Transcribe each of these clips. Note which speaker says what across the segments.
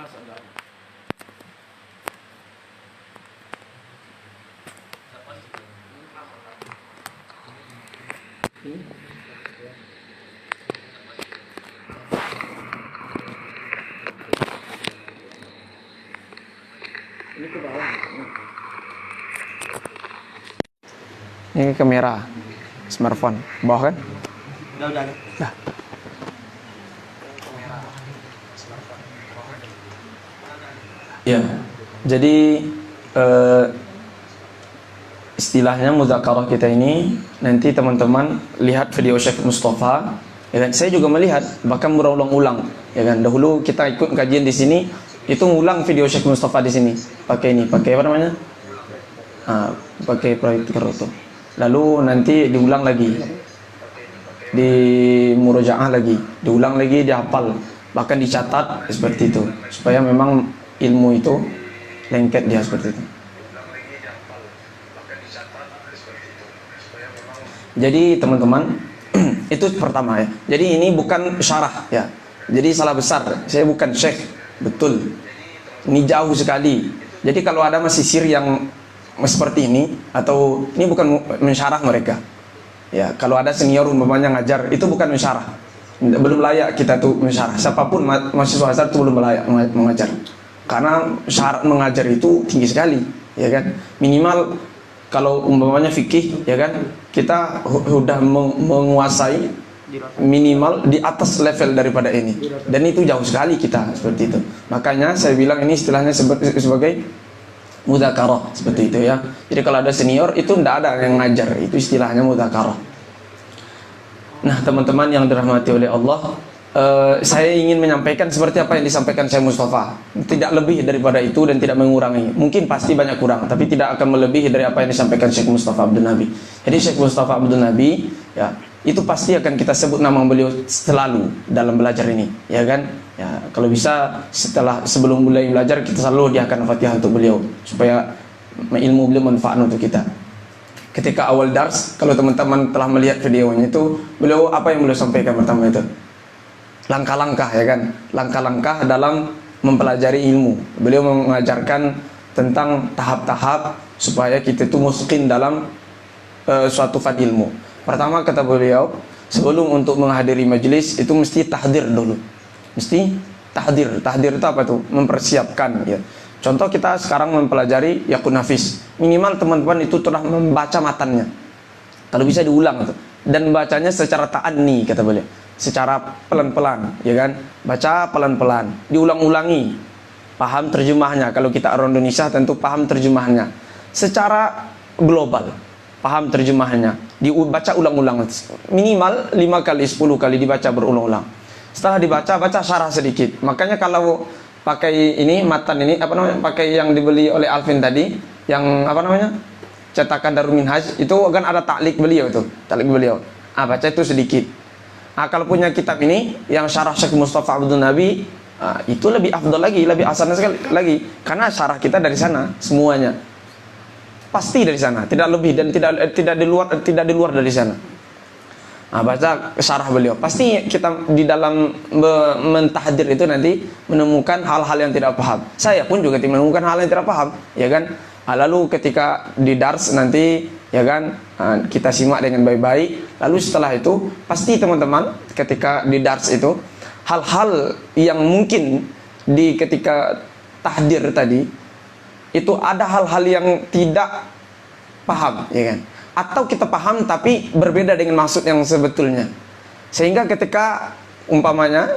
Speaker 1: Ini ke bawah. Ini kamera smartphone bawah kan?
Speaker 2: Udah.
Speaker 1: Dah. Ya, jadi istilahnya muzakarah kita ini nanti teman-teman lihat video Syekh Mustafa, ya kan? Saya juga melihat bahkan berulang-ulang, ya kan? Dahulu kita ikut kajian di sini itu ngulang video Syekh Mustafa di sini pakai apa namanya? Pakai proyektor itu. Lalu nanti diulang lagi di murojaah lagi, diulang lagi, dihafal, bahkan dicatat seperti itu supaya memang ilmu itu lengket dia seperti itu. Jadi teman-teman itu pertama ya. Jadi ini bukan syarah ya. Jadi salah besar. Saya bukan syekh, betul. Ini jauh sekali. Jadi kalau ada masisir yang seperti ini atau ini bukan mensyarah mereka. Ya, kalau ada senior umpamanya ngajar itu bukan mensyarah. Belum layak kita tuh mensyarah. Siapapun mahasiswa Azhar itu belum layak mengajar. Karena syarat mengajar itu tinggi sekali, ya kan? Minimal kalau umpamanya fikih, ya kan? Kita sudah menguasai minimal di atas level daripada ini. Dan itu jauh sekali kita seperti itu. Makanya saya bilang ini istilahnya sebagai mudzakarah seperti itu ya. Jadi kalau ada senior itu tidak ada yang ngajar, itu istilahnya mudzakarah. Nah, teman-teman yang dirahmati oleh Allah, saya ingin menyampaikan seperti apa yang disampaikan Syekh Mustafa. Tidak lebih daripada itu dan tidak mengurangi. Mungkin pasti banyak kurang, tapi tidak akan melebihi dari apa yang disampaikan Syekh Mustafa Abdul Nabi. Jadi Syekh Mustafa Abdul Nabi, ya, itu pasti akan kita sebut nama beliau selalu dalam belajar ini, ya kan? Ya, kalau bisa sebelum mulai belajar kita selalu hadiahkan Fatihah untuk beliau supaya ilmu beliau manfaat untuk kita. Ketika awal dars, kalau teman-teman telah melihat videonya itu, beliau apa yang beliau sampaikan pertama itu? Langkah-langkah, ya kan? Langkah-langkah dalam mempelajari ilmu. Beliau mengajarkan tentang tahap-tahap supaya kita itu masukin dalam suatu fad ilmu. Pertama kata beliau, sebelum untuk menghadiri majelis itu mesti tahdir dulu. Mesti tahdir. Tahdir itu apa tuh? Mempersiapkan, ya. Contoh kita sekarang mempelajari Yaqut Nafis. Minimal teman-teman itu telah membaca matannya. Kalau bisa diulang tuh. Dan bacanya secara ta'anni kata beliau. Secara pelan-pelan, ya kan? Baca pelan-pelan, diulang-ulangi. Paham terjemahnya. Kalau kita orang Indonesia tentu paham terjemahnya. Secara global, paham terjemahnya. Dibaca ulang-ulang. Minimal 5 kali, 10 kali dibaca berulang-ulang. Setelah dibaca, baca syarah sedikit. Makanya kalau pakai ini matan ini apa namanya? Pakai yang dibeli oleh Alvin tadi, yang apa namanya? Cetakan Darul Minhaj, itu kan ada taklik beliau itu. Taklik beliau. Baca itu sedikit. Kalau punya kitab ini yang syarah Syekh Mustafa Abdul Nabi, itu lebih afdal lagi, lebih asalnya sekali lagi. Karena syarah kita dari sana semuanya. Pasti dari sana, tidak lebih dan tidak di luar dari sana. Baca syarah beliau. Pasti kita di dalam mentahdir itu nanti menemukan hal-hal yang tidak paham. Saya pun juga menemukan hal yang tidak paham, ya kan? Lalu ketika di dars nanti, ya kan, kita simak dengan baik-baik. Lalu setelah itu pasti teman-teman ketika di dars itu hal-hal yang mungkin di ketika tahdir tadi itu ada hal-hal yang tidak paham, ya kan? Atau kita paham tapi berbeda dengan maksud yang sebetulnya. Sehingga ketika umpamanya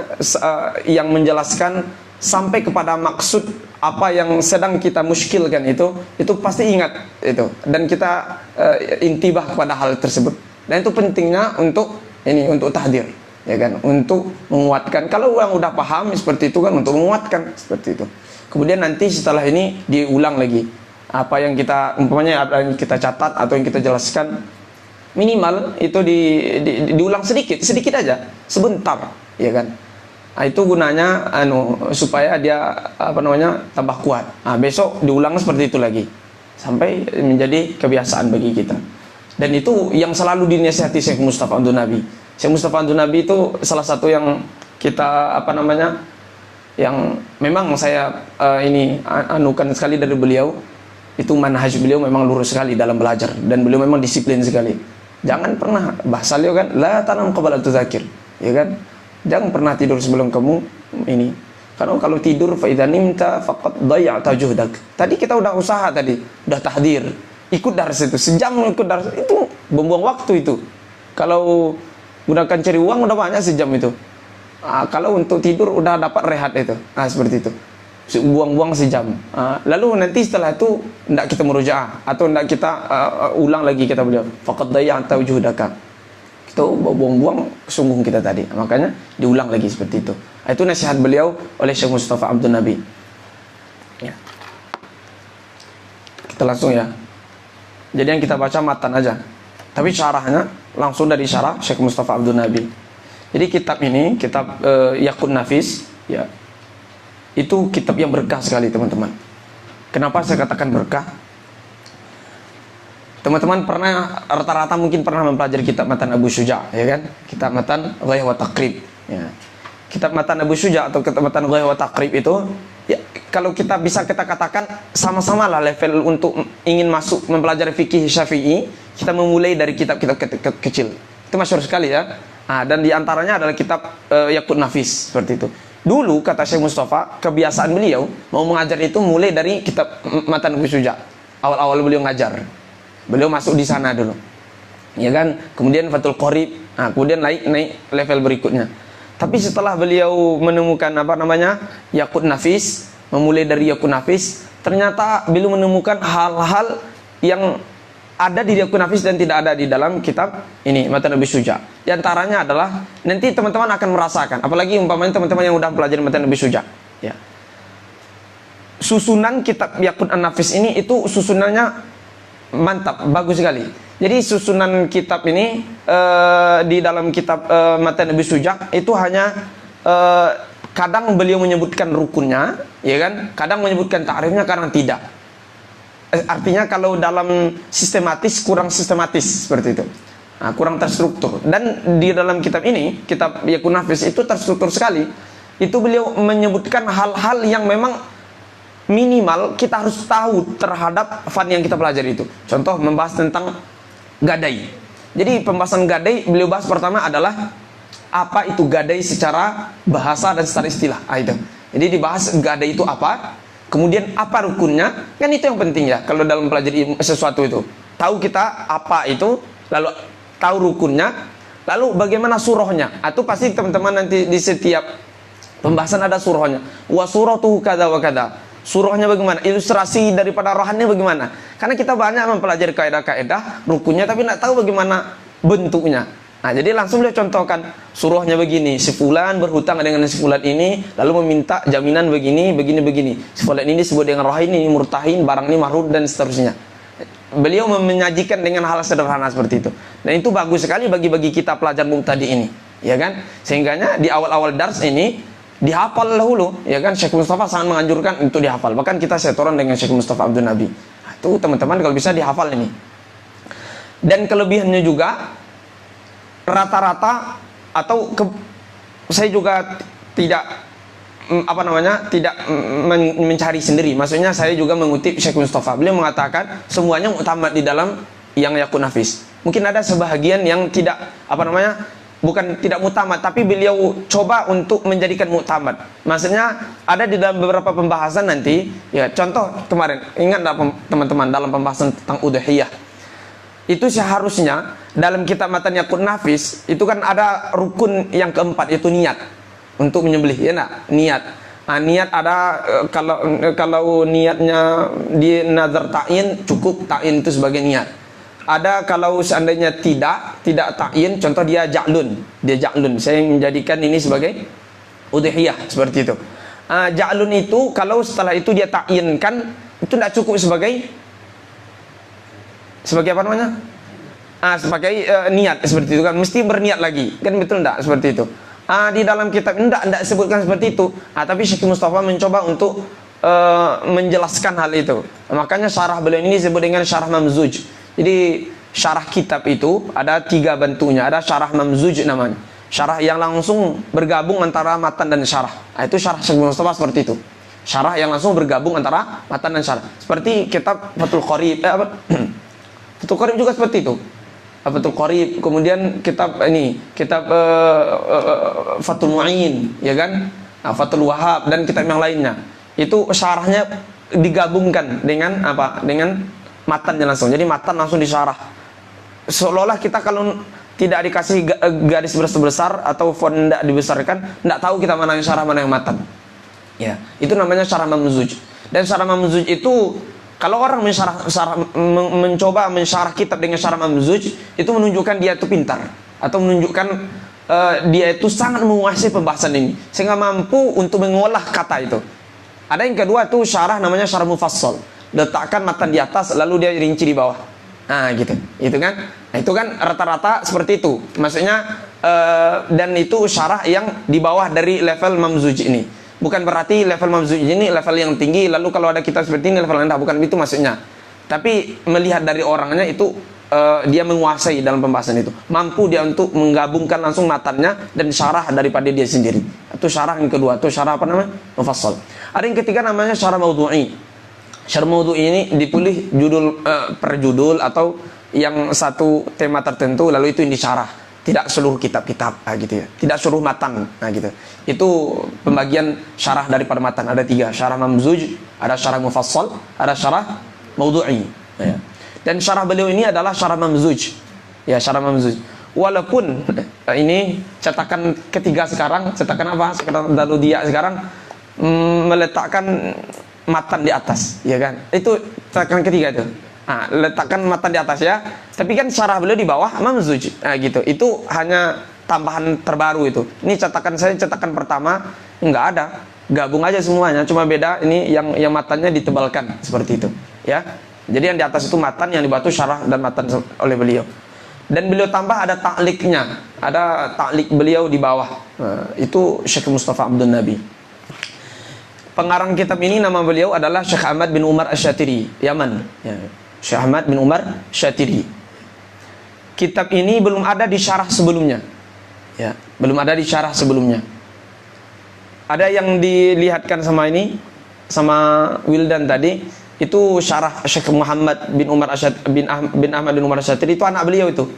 Speaker 1: yang menjelaskan sampai kepada maksud apa yang sedang kita muskilkan itu pasti ingat itu, dan kita intibah kepada hal tersebut. Dan itu pentingnya untuk tahdir, ya kan, untuk menguatkan. Kalau orang udah paham seperti itu kan, untuk menguatkan seperti itu. Kemudian nanti setelah ini diulang lagi apa yang kita umpamanya apa yang kita catat atau yang kita jelaskan, minimal itu diulang sedikit aja, sebentar, ya kan. Itu gunanya supaya dia tambah kuat. Besok diulang seperti itu lagi sampai menjadi kebiasaan bagi kita. Dan itu yang selalu dinasihati Syekh Mustafa Abdul Nabi. Syekh Mustafa Abdul Nabi itu salah satu yang kita yang memang saya ini anukan sekali dari beliau, itu manhaj beliau memang lurus sekali dalam belajar, dan beliau memang disiplin sekali. Jangan pernah, bahasa beliau kan, la tanam qabla tuzakir, ya kan? Jangan pernah tidur sebelum kamu ini. Karena kalau tidur fa idza nimta faqad dhayya'ta juhdak. Tadi kita udah usaha tadi, udah tahdir, ikut dars itu, sejam ikut dars itu buang-buang waktu itu. Kalau gunakan cari uang udah banyak sejam itu. Kalau untuk tidur udah dapat rehat itu. Seperti itu. Buang-buang sejam. Lalu nanti setelah itu tidak kita murojaah atau tidak kita ulang lagi kata beliau. Faqad dhayya'ta juhdaka. Kita buang-buang sungguh kita tadi. Makanya diulang lagi seperti itu. Itu nasihat beliau oleh Syekh Mustafa Abdul Nabi. Ya. Kita langsung ya. Jadi yang kita baca matan aja. Tapi syarahnya langsung dari syarah Syekh Mustafa Abdul Nabi. Jadi kitab ini, kitab Yaqut Nafis, ya, itu kitab yang berkah sekali teman-teman. Kenapa saya katakan berkah? Teman-teman pernah, rata-rata mungkin pernah mempelajari kitab Matan Abu Syuja', ya kan? Kitab Matan Ghayah wa Taqrib. Ya. Kitab Matan Abu Syuja' atau kitab Matan Ghayah wa Taqrib itu, ya, kalau kita bisa kita katakan sama-sama lah level untuk ingin masuk mempelajari fikih Syafi'i, kita memulai dari kitab-kitab kecil. Itu masyhur sekali ya. Dan diantaranya adalah kitab Yaqut Nafis, seperti itu. Dulu kata Syekh Mustafa, kebiasaan beliau mau mengajar itu mulai dari kitab Matan Abu Syuja'. Awal-awal beliau ngajar, beliau masuk di sana dulu, ya kan? Kemudian Fathul Qorib, kemudian naik level berikutnya. Tapi setelah beliau menemukan Yaqut Nafis, memulai dari Yaqut Nafis, ternyata beliau menemukan hal-hal yang ada di Yaqut Nafis dan tidak ada di dalam kitab ini Matan Abu Syuja'. Di antaranya adalah nanti teman-teman akan merasakan, apalagi umpamanya teman-teman yang udah pelajari Matan Abu Syuja', ya. Susunan kitab Yaqut Nafis ini itu susunannya mantap, bagus sekali. Jadi susunan kitab ini di dalam kitab Matan Abu Syuja' itu hanya kadang beliau menyebutkan rukunnya, ya kan? Kadang menyebutkan ta'rifnya, kadang tidak. Artinya kalau dalam sistematis kurang sistematis seperti itu, kurang terstruktur. Dan di dalam kitab ini, kitab Yaqut Nafis itu terstruktur sekali. Itu beliau menyebutkan hal-hal yang memang minimal kita harus tahu terhadap fan yang kita pelajari itu. Contoh membahas tentang gadai. Jadi pembahasan gadai beliau bahas pertama adalah apa itu gadai secara bahasa dan secara istilah. Itu. Jadi dibahas gadai itu apa. Kemudian apa rukunnya, kan itu yang penting ya kalau dalam pelajari sesuatu itu. Tahu kita apa itu, lalu tahu rukunnya, lalu bagaimana surahnya. Atau pasti teman-teman nanti di setiap pembahasan ada surahnya. Wa suratuhu kada wa kada. Surahnya bagaimana, ilustrasi daripada rohannya bagaimana. Karena kita banyak mempelajari kaidah-kaidah rukunnya tapi tidak tahu bagaimana bentuknya. Jadi langsung beliau contohkan surahnya begini, si fulan berhutang dengan si fulan ini, lalu meminta jaminan begini, begini. Si fulan ini disebut dengan rohin, ini murtahin, barang ini marhud dan seterusnya. Beliau menyajikan dengan hal sederhana seperti itu. Dan itu bagus sekali bagi kita pelajar mubtadi ini, ya kan? Sehingganya di awal-awal dars ini dihafal dahulu, ya kan? Syekh Mustafa sangat menganjurkan untuk dihafal. Bahkan kita setoran dengan Syekh Mustafa Abdul Nabi. Itu teman-teman kalau bisa dihafal ini. Dan kelebihannya juga rata-rata atau saya juga tidak tidak mencari sendiri. Maksudnya saya juga mengutip Syekh Mustafa. Beliau mengatakan semuanya mu'tamad di dalam yang Yaqut Nafis. Mungkin ada sebahagian yang tidak bukan tidak mu'tamad, tapi beliau coba untuk menjadikan mu'tamad. Maksudnya ada di dalam beberapa pembahasan nanti, ya contoh kemarin ingat teman-teman dalam pembahasan tentang udhiyah. Itu seharusnya dalam kitab Matan Yaqut Nafis itu kan ada rukun yang keempat, yaitu niat untuk menyembelih, ya nak? Niat. Niat ada kalau niatnya di nazar ta'in, cukup ta'in itu sebagai niat. Ada kalau seandainya tidak ta'in, contoh dia ja'lun. Saya menjadikan ini sebagai udhiyah seperti itu. Ja'lun itu kalau setelah itu dia ta'inkan, itu tidak cukup sebagai apa namanya? Sebagai niat seperti itu kan, mesti berniat lagi. Kan betul enggak seperti itu? Di dalam kitab enggak sebutkan seperti itu. Tapi Syekh Mustafa mencoba untuk menjelaskan hal itu. Makanya syarah beliau ini disebut dengan syarah mamzuj. Jadi syarah kitab itu ada 3 bentuknya. Ada syarah mamzuj namanya. Syarah yang langsung bergabung antara matan dan syarah. Nah, itu syarah Syekh Mustafa seperti itu. Syarah yang langsung bergabung antara matan dan syarah. Seperti kitab Fathul Qorib, Fathul Qorib juga seperti itu. Fathul Qorib, kemudian kitab Fathul Mu'in, ya kan? Nah, Fathul Wahab dan kitab yang lainnya. Itu syarahnya digabungkan dengan apa? Dengan matannya langsung. Jadi matan langsung disyarah. Seolah-olah kita kalau tidak dikasih garis besar atau font tidak dibesarkan, tidak tahu kita mana yang syarah, mana yang matan. Ya, itu namanya syarah mamzuj. Dan syarah mamzuj itu kalau orang mencoba mensyarah kitab dengan syarah mamzuj, itu menunjukkan dia itu pintar atau menunjukkan dia itu sangat menguasai pembahasan ini sehingga mampu untuk mengolah kata itu. Ada yang kedua itu syarah namanya syarah mufassal. Letakkan matan di atas lalu dia rinci di bawah. Nah gitu, itu kan? Nah, itu kan rata-rata seperti itu. Maksudnya dan itu syarah yang di bawah dari level mamzuj ini. Bukan berarti level mamzuj ini level yang tinggi, lalu kalau ada kitab seperti ini level rendah, bukan itu maksudnya. Tapi melihat dari orangnya itu dia menguasai dalam pembahasan itu. Mampu dia untuk menggabungkan langsung matannya dan syarah daripada dia sendiri. Itu syarah yang kedua, itu syarah apa namanya? Mufassal. Ada yang ketiga namanya syarah maudhu'i. Syarah maudhu'i ini dipilih judul per judul atau yang satu tema tertentu lalu itu yang disyarah. Tidak seluruh kitab-kitab gitu ya. Tidak seluruh matan gitu. Itu pembagian syarah daripada matan. Ada 3, syarah mamzuj, ada syarah mufassal, ada syarah maudhu'i. Ya. Dan syarah beliau ini adalah syarah mamzuj. Ya, syarah mamzuj. Walaupun ini cetakan ketiga sekarang, cetakan apa? Cetakan Daludia sekarang meletakkan matan di atas, ya kan? Itu cetakan ketiga itu. Nah, letakkan matan di atas ya. Tapi kan syarah beliau di bawah mamzuj. Nah, gitu. Itu hanya tambahan terbaru itu. Ini cetakan saya cetakan pertama enggak ada. Gabung aja semuanya, cuma beda ini yang matanya ditebalkan seperti itu, ya. Jadi yang di atas itu matan, yang di bawah itu syarah dan matan oleh beliau. Dan beliau tambah ada ta'liqnya, ada ta'liq beliau di bawah. Nah, itu Syekh Mustafa Abdul Nabi. Pengarang kitab ini nama beliau adalah Syekh Ahmad bin Umar Asy-Syatiri, Yaman. Ya. Syekh Ahmad bin Umar Asy-Syatiri. Kitab ini belum ada di syarah sebelumnya. Ya, belum ada di syarah sebelumnya. Ada yang dilihatkan sama ini, sama Wildan tadi, itu syarah Syekh Muhammad bin Umar bin Ahmad bin Umar Asy-Syatiri, itu anak beliau itu.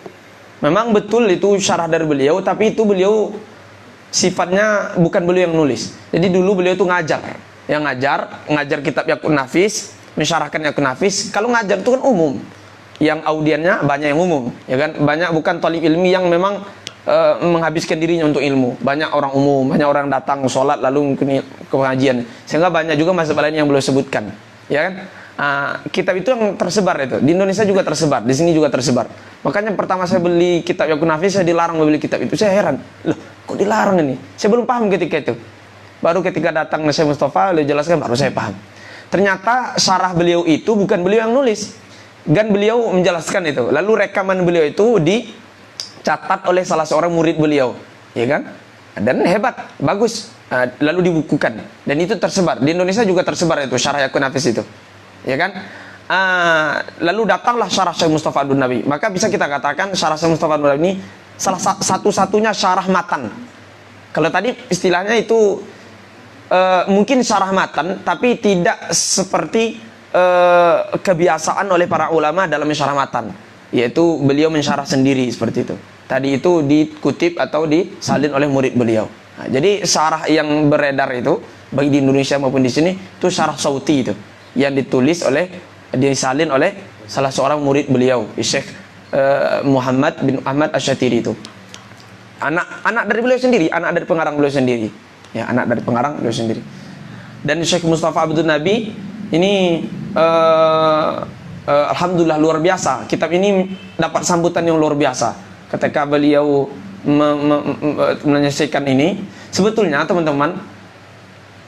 Speaker 1: Memang betul itu syarah dari beliau, tapi itu beliau sifatnya bukan beliau yang nulis. Jadi dulu beliau itu ngajar kitab Yaqut Nafis, mensyarahkan Yaqut Nafis. Kalau ngajar itu kan umum, yang audiennya banyak yang umum, ya kan? Banyak bukan talib ilmi yang memang menghabiskan dirinya untuk ilmu. Banyak orang umum, banyak orang datang sholat lalu ke pengajian. Sehingga banyak juga masalah lain yang beliau sebutkan, ya kan? Kitab itu yang tersebar itu di Indonesia juga tersebar, di sini juga tersebar. Makanya pertama saya beli kitab Yaqut Nafis, saya dilarang membeli kitab itu. Saya heran, loh kok dilarang ini? Saya belum paham ketika itu. Baru ketika datang Syekh Mustafa, beliau jelaskan, baru saya paham. Ternyata syarah beliau itu bukan beliau yang nulis, dan beliau menjelaskan itu. Lalu rekaman beliau itu dicatat oleh salah seorang murid beliau, ya kan? Dan hebat, bagus. Lalu dibukukan dan itu tersebar di Indonesia juga tersebar itu syarah Yaqut Nafis itu, ya kan? Lalu datanglah syarah Syekh Mustafa Abdul Nabi. Maka bisa kita katakan syarah Syekh Mustafa Abdul Nabi ini salah satu-satunya syarah matan. Kalau tadi istilahnya itu mungkin syarah matan, tapi tidak seperti kebiasaan oleh para ulama dalam syarah matan, yaitu beliau mensyarah sendiri seperti itu. Tadi itu dikutip atau disalin oleh murid beliau. Nah, jadi syarah yang beredar itu baik di Indonesia maupun di sini itu syarah sauti itu yang disalin oleh salah seorang murid beliau, Syekh Muhammad bin Ahmad Asy-Syatiri itu. Anak dari beliau sendiri, anak dari pengarang beliau sendiri. Ya, anak dari pengarang beliau sendiri. Dan Syekh Mustafa Abdul Nabi ini alhamdulillah luar biasa. Kitab ini dapat sambutan yang luar biasa ketika beliau menyelesaikan ini. Sebetulnya teman-teman,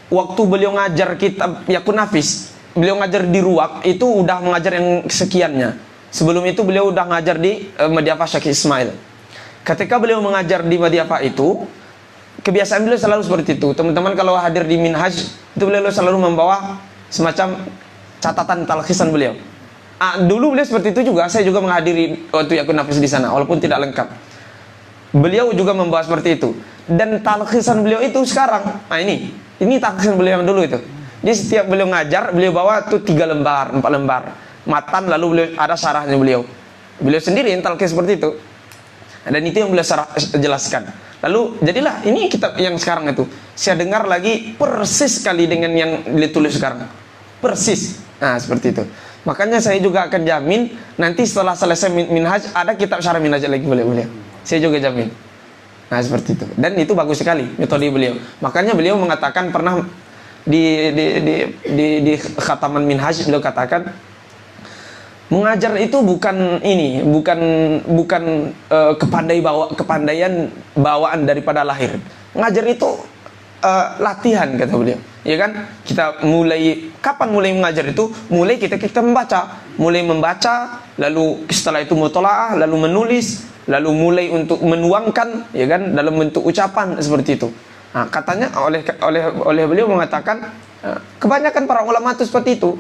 Speaker 1: waktu beliau ngajar kitab Yaqut Nafis, beliau ngajar di Ruwak itu udah mengajar yang sekiannya. Sebelum itu beliau udah ngajar di Madiafah Syekh Ismail. Ketika beliau mengajar di Madiafah itu, kebiasaan beliau selalu seperti itu. Teman-teman kalau hadir di Minhaj, itu beliau selalu membawa semacam catatan talkhisan beliau. Dulu beliau seperti itu juga. Saya juga menghadiri waktu Yaqut Nafis di sana, walaupun tidak lengkap. beliau juga membahas seperti itu. Dan talkhisan beliau itu sekarang, nah ini talkhisan beliau yang dulu itu. Jadi setiap beliau ngajar, beliau bawa tuh 3 lembar, 4 lembar matan, lalu beliau ada syarahnya beliau sendiri yang talkhis seperti itu. Dan itu yang beliau jelaskan. Lalu jadilah ini kitab yang sekarang itu. Saya dengar lagi persis sekali dengan yang ditulis sekarang. Persis. Nah, seperti itu. Makanya saya juga akan jamin nanti setelah selesai minhaj ada kitab syarah minhaj lagi beliau. Saya juga jamin. Nah, seperti itu. Dan itu bagus sekali metode beliau. Makanya beliau mengatakan pernah di khataman minhaj beliau katakan, mengajar itu bukan kepandaian bawaan daripada lahir. Mengajar itu latihan, kata beliau. Ya kan? Kita kapan mulai mengajar itu? Mulai kita membaca, lalu setelah itu mutolaah, lalu menulis, lalu mulai untuk menuangkan, ya kan, dalam bentuk ucapan seperti itu. Nah, katanya oleh beliau mengatakan kebanyakan para ulama itu seperti itu.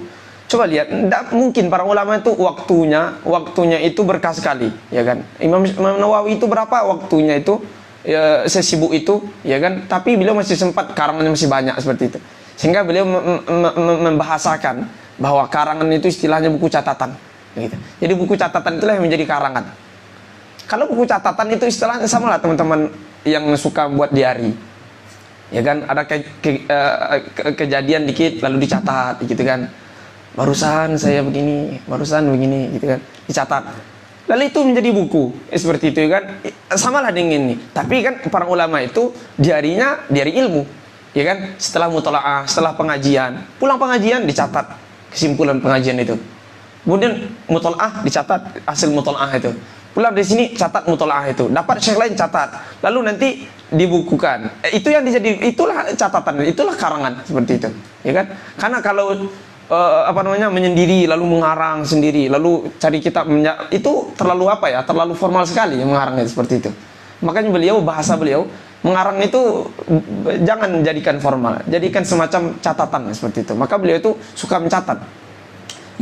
Speaker 1: Coba lihat, tidak mungkin para ulama itu waktunya itu berkah sekali, ya kan? Imam Nawawi itu berapa waktunya itu? Ya, sesibuk itu, ya kan? Tapi beliau masih sempat, karangannya masih banyak seperti itu. Sehingga beliau membahasakan bahwa karangan itu istilahnya buku catatan, gitu. Jadi buku catatan itulah yang menjadi karangan. Kalau buku catatan itu istilahnya sama lah teman-teman yang suka buat diary, ya kan? Ada kejadian dikit lalu dicatat, gitu kan? Barusan saya begini, gitu kan? Dicatat. Lalu itu menjadi buku, seperti itu kan? Samalah dengan ini. Tapi kan para ulama itu diarinya diari ilmu, ya kan? Setelah mutolaah, setelah pengajian, pulang pengajian dicatat kesimpulan pengajian itu. Kemudian mutolaah dicatat hasil mutolaah itu. Pulang dari sini catat mutolaah itu. Dapat syekh lain catat. Lalu nanti dibukukan. Itu yang itulah catatan, itulah karangan seperti itu, ya kan? Karena kalau menyendiri lalu mengarang sendiri lalu cari kitab itu terlalu terlalu formal sekali yang mengarangnya seperti itu. Makanya bahasa beliau mengarang itu jangan jadikan formal, jadikan semacam catatan seperti itu. Maka beliau itu suka mencatat.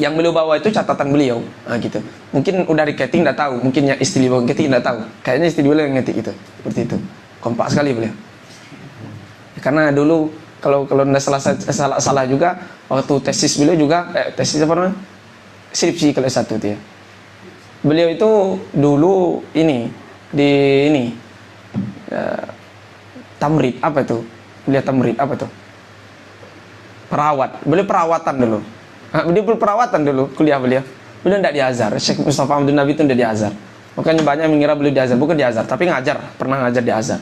Speaker 1: Yang beliau bawa itu catatan beliau, nah, gitu. Mungkin udah diketik nggak tahu, mungkin ya istri beliau ngetik nggak tahu. Kayaknya istri beliau yang ngetik itu, seperti itu. Kompak sekali beliau. Karena dulu kalau tidak salah juga waktu tesis beliau juga tesis apa namanya, skripsi kelas 1 dia. Beliau itu dulu tamrid apa itu? Beliau tamrid apa tuh? Perawat. Beliau perawatan dulu. Dia perawatan dulu kuliah beliau. Beliau tidak di Azhar. Syekh Mustafa Abdul Nabi itu tidak di Azhar. Makanya banyak mengira beliau di Azhar, bukan di Azhar, tapi pernah ngajar di Azhar.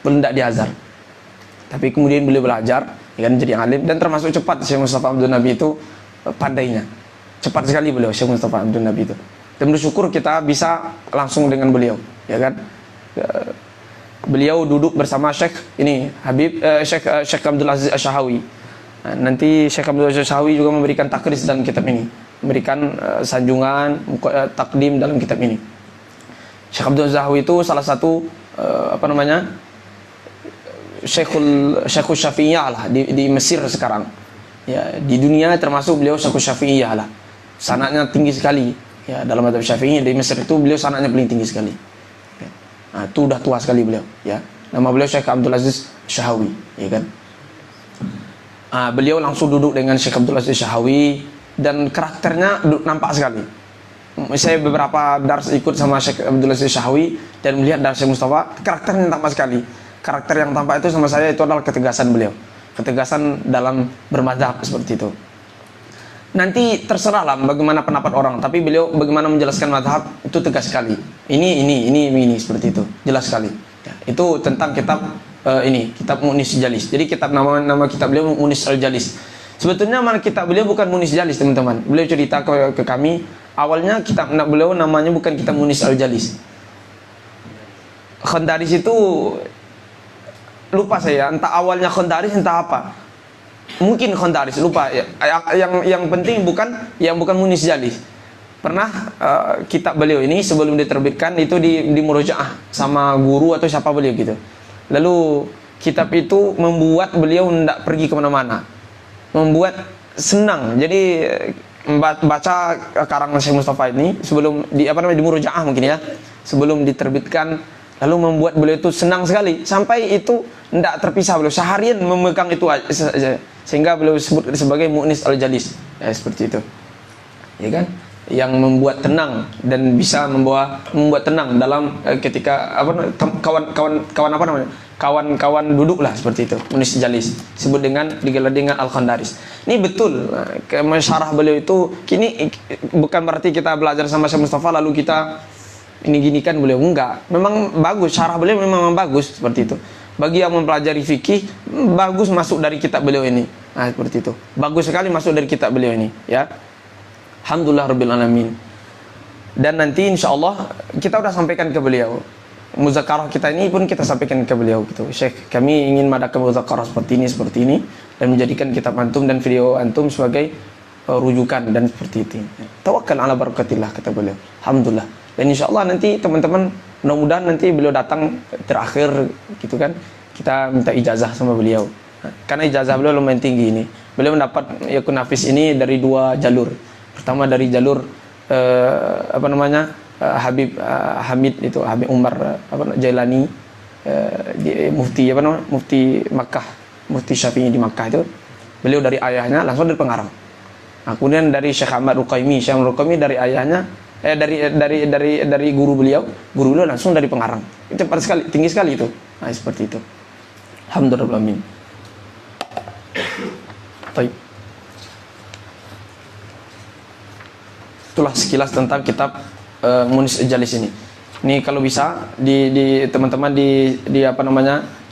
Speaker 1: Beliau tidak di Azhar. Tapi kemudian beliau belajar, ya kan, jadi alim, dan termasuk cepat Syekh Mustafa Abdul Nabi itu pandainya. Cepat sekali beliau Syekh Mustafa Abdul Nabi itu. Dan bersyukur kita bisa langsung dengan beliau, ya kan? Beliau duduk bersama Syekh Syekh Abdul Aziz Asy-Syahawi. Nah, nanti Syekh Abdul Aziz Asy-Syahawi juga memberikan takris dalam kitab ini, memberikan sanjungan takdim dalam kitab ini. Syekh Abdul Aziz Asy-Syahawi itu salah satu Syekhul Syafi'iyah lah di Mesir sekarang. Ya, di dunia termasuk beliau Syekhul Syafi'iyah lah. Sanadnya tinggi sekali. Ya, dalam mazhab Syafi'i di Mesir itu beliau sanadnya paling tinggi sekali. Ya. Nah, itu udah tua sekali beliau, ya. Nama beliau Syekh Abdul Aziz Syahawi, ya kan? Beliau langsung duduk dengan Syekh Abdul Aziz Syahawi dan karakternya nampak sekali. Saya beberapa dars ikut sama Syekh Abdul Aziz Syahawi dan melihat dars Syekh Mustafa, karakternya tampak sekali. Karakter yang tampak itu sama saya itu adalah ketegasan beliau, ketegasan dalam bermadzhab seperti itu. Nanti terserahlah bagaimana pendapat orang, tapi beliau bagaimana menjelaskan mazhab itu tegas sekali. Ini seperti itu, jelas sekali. Ya, itu tentang kitab kitab Munis Jalis. Jadi nama kitab beliau Munis Al-Jalis. Sebetulnya nama kitab beliau bukan Munis Jalis, teman-teman. Beliau cerita ke kami, awalnya kitab beliau namanya bukan kitab Munis Al-Jalis. Khandaris itu lupa saya, entah awalnya Khandaris entah apa. Mungkin Khandaris, lupa ya. Yang penting bukan Munis Jalis. Pernah kitab beliau ini sebelum diterbitkan itu di murojaah sama guru atau siapa beliau gitu. Lalu kitab itu membuat beliau tidak pergi kemana-mana, membuat senang. Jadi baca karangan Syekh Mustafa ini sebelum di murojaah mungkin ya, sebelum diterbitkan lalu membuat beliau itu senang sekali sampai itu tidak terpisah, beliau seharian memegang itu sehingga beliau disebut sebagai mu'nis al-jalis, ya, seperti itu, ya kan, yang membuat tenang dan bisa membuat tenang dalam ketika kawan-kawan duduk lah, seperti itu, mu'nis jalis, disebut digelar dengan al-khandaris. Ini betul syarah beliau itu. Kini bukan berarti kita belajar sama Syekh Mustafa lalu kita ini gini kan beliau, enggak. Memang bagus, syarah beliau memang bagus, seperti itu. Bagi yang mempelajari fikih, bagus masuk dari kitab beliau ini. Nah, seperti itu. Bagus sekali masuk dari kitab beliau ini, ya. Alhamdulillah rabbil alamin. Dan nanti insyaallah kita udah sampaikan ke beliau. Muzakarah kita ini pun kita sampaikan ke beliau gitu. Syekh, kami ingin mengadakan muzakarah seperti ini dan menjadikan kitab antum dan video antum sebagai rujukan dan seperti itu. Tawakkal ala barakatillah, kata beliau. Alhamdulillah. Dan insyaallah nanti teman-teman, mudah-mudahan nanti beliau datang terakhir gitu kan, kita minta ijazah sama beliau. Karena ijazah beliau lumayan tinggi ini. Beliau mendapat yakun nafis ini dari 2 jalur. Pertama dari jalur Habib Umar Jailani, mufti Makkah, mufti Syafi'i di Makkah itu. Beliau dari ayahnya langsung dari Pengarang. Nah, kemudian dari Syekh Ahmad Ruqaimi dari ayahnya dari guru beliau langsung dari Pengarang. Itu cepat sekali, tinggi sekali itu. Nah, seperti itu. Alhamdulillah. Amin. Baik. Itulah sekilas tentang kitab Mu'nis Jalis ini. Ini kalau bisa di teman-teman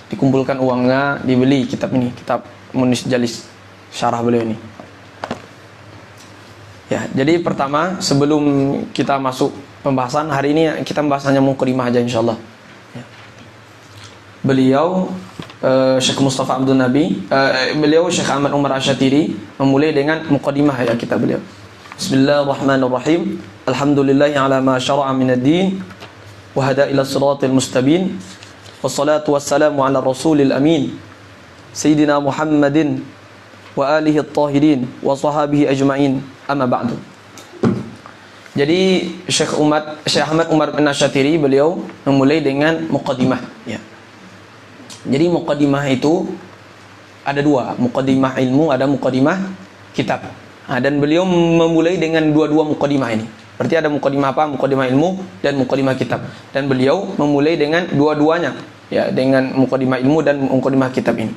Speaker 1: dikumpulkan uangnya, dibeli kitab ini, kitab Mu'nis Jalis, syarah beliau ini. Ya, jadi pertama sebelum kita masuk pembahasan hari ini, kita membahasnya muqaddimah aja insyaallah. Ya. Beliau Syekh Mustafa Abdul Nabi, beliau Syekh Ahmad Umar Asyatiri memulai dengan muqaddimah ya kitab beliau. Bismillahirrahmanirrahim. Alhamdulillahi ala ma syara'a minad din wa hada ila siratal mustabin. Wassalatu wassalamu ala rasulil amin. Sayyidina Muhammadin wa alihi at-tahirin wa sahabihi ajma'in. Amma ba'du. Jadi Syekh Ahmad Umar bin Asyatiri beliau memulai dengan muqaddimah ya. Jadi muqaddimah itu ada 2, muqaddimah ilmu, ada muqaddimah kitab. Dan beliau memulai dengan dua-dua muqaddimah ini. Berarti ada muqaddimah apa? Muqaddimah ilmu dan muqaddimah kitab. Dan beliau memulai dengan dua-duanya ya, dengan muqaddimah ilmu dan muqaddimah kitab ini.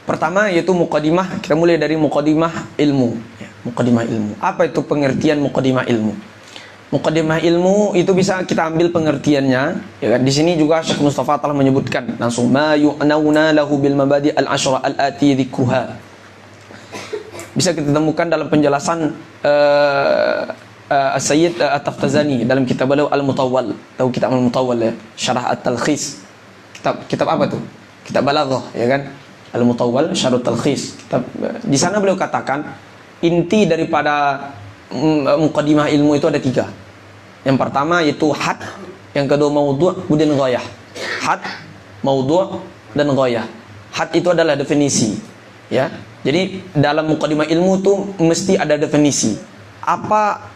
Speaker 1: Pertama yaitu muqaddimah, kita mulai dari muqaddimah ilmu ya, muqaddimah ilmu. Apa itu pengertian muqaddimah ilmu? Muqaddimah ilmu itu bisa kita ambil pengertiannya ya kan. Di sini juga Syekh Mustafa telah menyebutkan langsung ma yu'nauna lahu bil mabadi al-ashra al-ati dzikruha. Bisa kita temukan dalam penjelasan Sayyid At-Taftazani dalam kitab beliau Al-Mutawwal. Tahu kitab Al-Mutawwal ya? Syarah At-Talkhis. Kitab apa tuh? Kitab Balaghah ya kan? Al-Mutawwal Syarah At-Talkhis. Di sana beliau katakan inti daripada muqaddimah ilmu itu ada 3. Yang pertama yaitu had, yang kedua maudhu', kemudian ghayah. Had, maudhu' dan ghayah. Had itu adalah definisi ya. Jadi dalam muqaddimah ilmu itu mesti ada definisi. Apa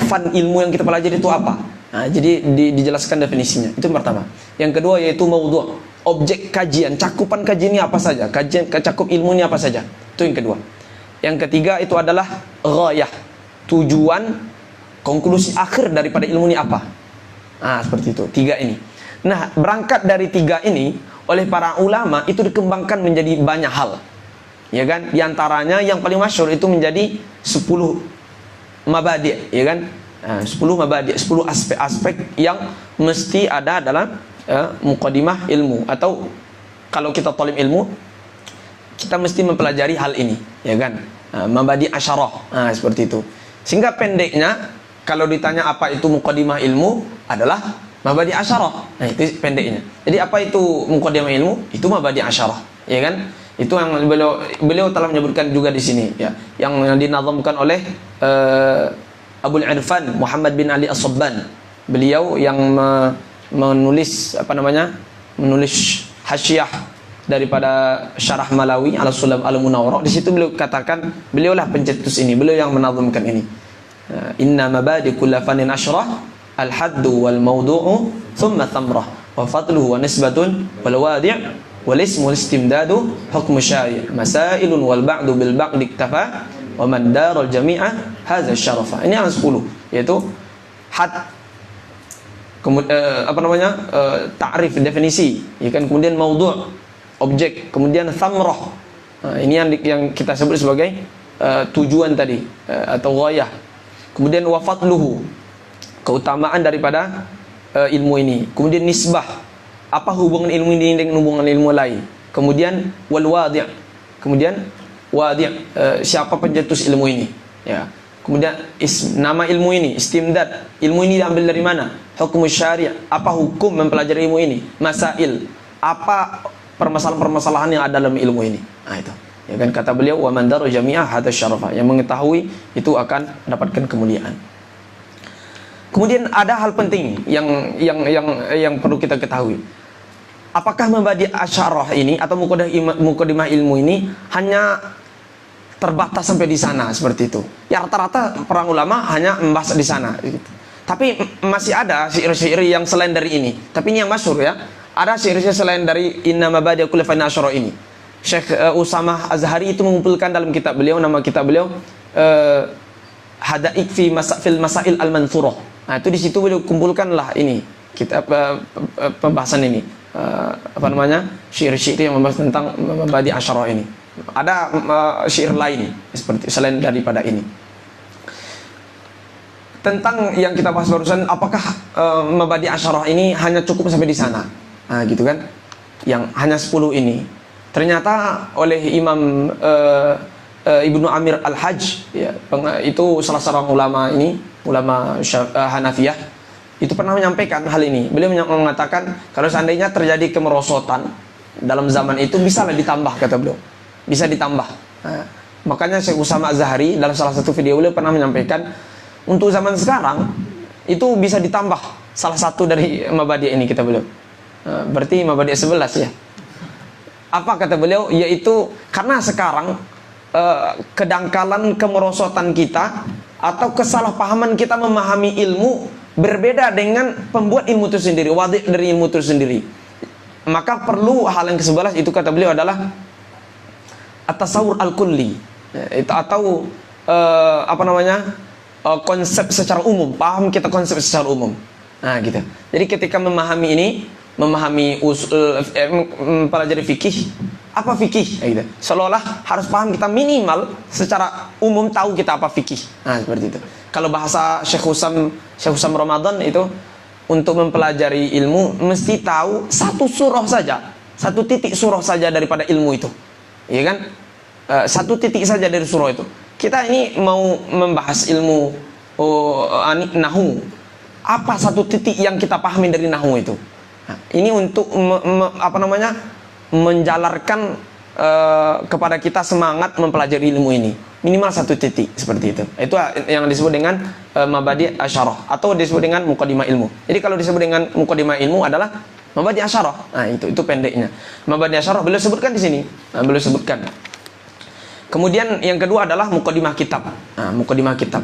Speaker 1: fan ilmu yang kita pelajari itu apa? Nah, jadi dijelaskan definisinya. Itu yang pertama. Yang kedua yaitu maudhu', objek kajian, cakupan kajian ini apa saja? Cakup ilmu ini apa saja? Itu yang kedua. Yang ketiga itu adalah ghayah, tujuan, konklusi akhir daripada ilmu ini apa? Nah, seperti itu. 3 ini. Nah, berangkat dari 3 ini oleh para ulama itu dikembangkan menjadi banyak hal. Ya kan? Di antaranya yang paling masyhur itu menjadi 10 mabadi', ya kan? 10 mabadi', 10 aspek-aspek yang mesti ada dalam muqaddimah ilmu, atau kalau kita talib ilmu kita mesti mempelajari hal ini, ya kan? Mabadi' asyarah. Seperti itu. Sehingga pendeknya kalau ditanya apa itu muqaddimah ilmu adalah mabadi' asyarah. Nah, itu pendeknya. Jadi apa itu muqaddimah ilmu? Itu mabadi' asyarah, ya kan? Itu yang beliau telah menyebutkan juga di sini ya, yang dinazamkan oleh Abul Irfan Muhammad bin Ali As-Sabban. Beliau yang menulis menulis hasyiah daripada Syarah Malawi ala Sulam al-Munawwarah. Di situ beliau katakan, beliaulah pencetus ini, beliau yang menazamkan ini. Inna mabadi kulli fanin asyrah al-haddu wal mawdu'u thumma thamrah wa fadluhu wa nisbatun wal wadi' wal ismu istimdadu hukmu syari' masailun wal ba'du bil ba'd iktafa wa man daral jami'a hadza syarafa. Ini yang 10, yaitu had, ta'rif, definisi, ya kan, kemudian maudhu', objek, kemudian thamrah. Ini yang kita sebut sebagai tujuan tadi, atau ghayah. Kemudian wa fadluhu, keutamaan daripada ilmu ini. Kemudian nisbah, apa hubungan ilmu ini dengan hubungan ilmu lain. Kemudian wal wadi', kemudian wadi', siapa pencetus ilmu ini, ya. Kemudian nama ilmu ini, istimdad, ilmu ini diambil dari mana? Hukum syari', apa hukum mempelajari ilmu ini? Masail, apa permasalahan-permasalahan yang ada dalam ilmu ini. Nah itu, ya kan, kata beliau, wa man daru jami'ah hadza syarafa, yang mengetahui itu akan mendapatkan kemuliaan. Kemudian ada hal penting yang perlu kita ketahui. Apakah membadi asyarah ini atau mukadimah ilmu ini hanya terbatas sampai di sana seperti itu? Ya, rata-rata para ulama hanya membahas di sana gitu. Tapi masih ada syair-syair yang selain dari ini. Tapi ini yang masyhur, ya. Ada syair-syair selain dari inna mabadi kulli fanni asyara ini. Syekh Usamah Azhari itu mengumpulkan dalam kitab beliau, nama kitab beliau Hadaik fi fil Masail al-Manthurah. Nah, itu di situ beliau kumpulkanlah ini kitab pembahasan ini. Syair-syair yang membahas tentang mabadi asyara ini. Ada syair lain seperti selain daripada ini. Tentang yang kita bahas barusan, apakah mabadi asyarah ini hanya cukup sampai di sana? Nah, gitu kan? Yang hanya 10 ini. Ternyata oleh Imam Ibnu Amir Al-Hajj, ya, itu salah seorang ulama ini, ulama Hanafiyah, itu pernah menyampaikan hal ini. Beliau mengatakan kalau seandainya terjadi kemerosotan dalam zaman itu, bisalah ditambah, kata beliau. Bisa ditambah. Nah, makanya Syekh Usamah Az-Zahari dalam salah satu video beliau pernah menyampaikan, untuk zaman sekarang itu bisa ditambah salah satu dari mabadi ini, kata beliau. Berarti mabadi 11, ya. Apa kata beliau? Yaitu karena sekarang kedangkalan, kemerosotan kita atau kesalahpahaman kita memahami ilmu berbeda dengan pembuat ilmu itu sendiri, wadi' dari ilmu itu sendiri. Maka perlu hal yang ke-11 itu, kata beliau, adalah at-tasawur al-kulli, itu atau konsep secara umum, paham kita konsep secara umum. Nah, gitu. Jadi ketika memahami ini, memahami mempelajari fikih, apa fikih, gitu. Seolah-olah harus paham kita minimal secara umum tahu kita apa fikih. Nah, seperti itu. Kalau bahasa Syekh Husam Ramadan itu, untuk mempelajari ilmu mesti tahu satu surah saja, satu titik surah saja daripada ilmu itu. Iya kan? Satu titik saja dari surah itu. Kita ini mau membahas ilmu nahu. Apa satu titik yang kita pahami dari nahu itu? Nah, ini untuk menjalarkan kepada kita semangat mempelajari ilmu ini. Minimal satu titik seperti itu. Itu yang disebut dengan mabadi asyarah, atau disebut dengan mukadimah ilmu. Jadi kalau disebut dengan mukadimah ilmu adalah mabadi asyarah. Nah, itu pendeknya. Mabadi asyarah beliau sebutkan di sini. Nah, beliau sebutkan. Kemudian yang kedua adalah mukadimah kitab. Nah, mukadimah kitab.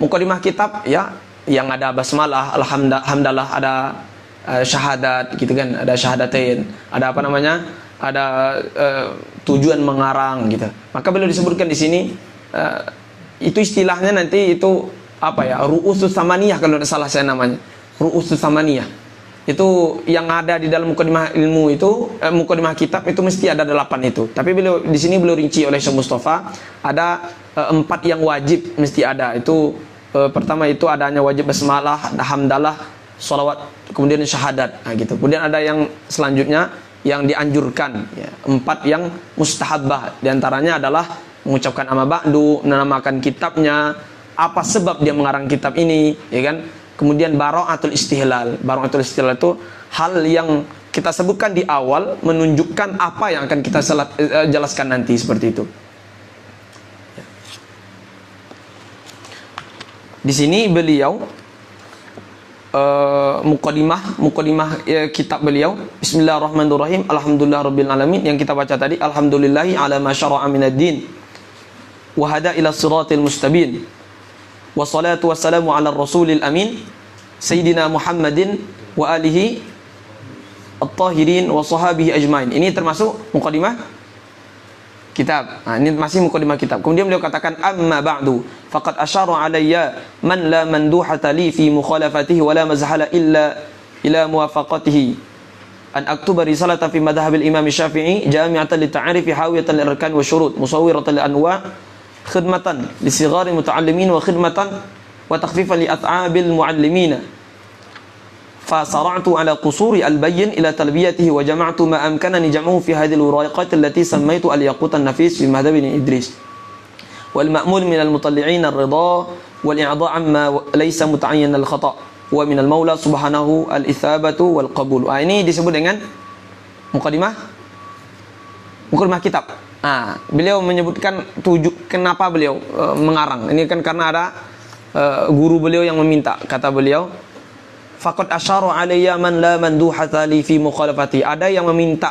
Speaker 1: Mukadimah kitab, ya, yang ada basmalah, alhamdulillah, ada syahadat, gitu kan, ada syahadatain, ada ada tujuan mengarang, gitu. Maka beliau disebutkan di sini, itu istilahnya nanti itu ru'usus samaniyah, kalau tidak salah saya namanya, ru'usus samaniyah. Itu yang ada di dalam mukadimah ilmu itu, mukadimah kitab itu mesti ada 8 itu. Tapi beliau di sini beliau rinci oleh Syekh Mustafa, ada 4 yang wajib mesti ada. Itu pertama itu adanya wajib basmalah, hamdalah, sholawat, kemudian syahadat. Nah, gitu. Kemudian ada yang selanjutnya yang dianjurkan, ya, 4 yang mustahabbah. Di antaranya adalah mengucapkan amma ba'du, menamakan kitabnya, apa sebab dia mengarang kitab ini, ya kan? Kemudian bara'atul istihlal. Bara'atul istihlal itu hal yang kita sebutkan di awal, menunjukkan apa yang akan kita jelaskan nanti, seperti itu. Di sini beliau mukadimah kitab beliau, Bismillahirrahmanirrahim, Alhamdulillahirabbil alamin, yang kita baca tadi, alhamdulillahi ala ma syara'a minad din wa hada ila siratil mustabin. Wassalatu wassalamu ala rasulil amin Sayyidina Muhammadin wa alihi at-tahirin wa sahabihi ajmain. Ini termasuk muqaddimah kitab. Nah, ini masih muqaddimah kitab. Kemudian beliau katakan amma ba'du faqad asyara alayya man la manduhata li fi mukhalafatihi wa la mazhala illa ila muwafaqatihi an aktuba risalatan fi madhhabil imam Syafi'i jami'atan li ta'rifi hawiyatan lil arkan wa syurut musawwiratan li anwa' khidmatan li sighari muta'allimin wa khidmatan wa takhfifan li at'abil mu'allimina فصرعت على قصور البين إلى تلبيته وجمعت ما أمكنني جمعه في هذه الورقات التي سميت الياقوت النفيس في مذهب ابن إدريس والمأمول من المطلعين الرضا والإعضاء عما ليس متعين الخطأ ومن المولى سبحانه الإثابة والقبول. Ini disebut dengan muqaddimah kitab. Beliau menyebutkan kenapa beliau mengarang. Ini kan karena ada guru beliau yang meminta. Kata beliau, faqad asyara alayya man la manduhata li fi mukhalafati. Ada yang meminta,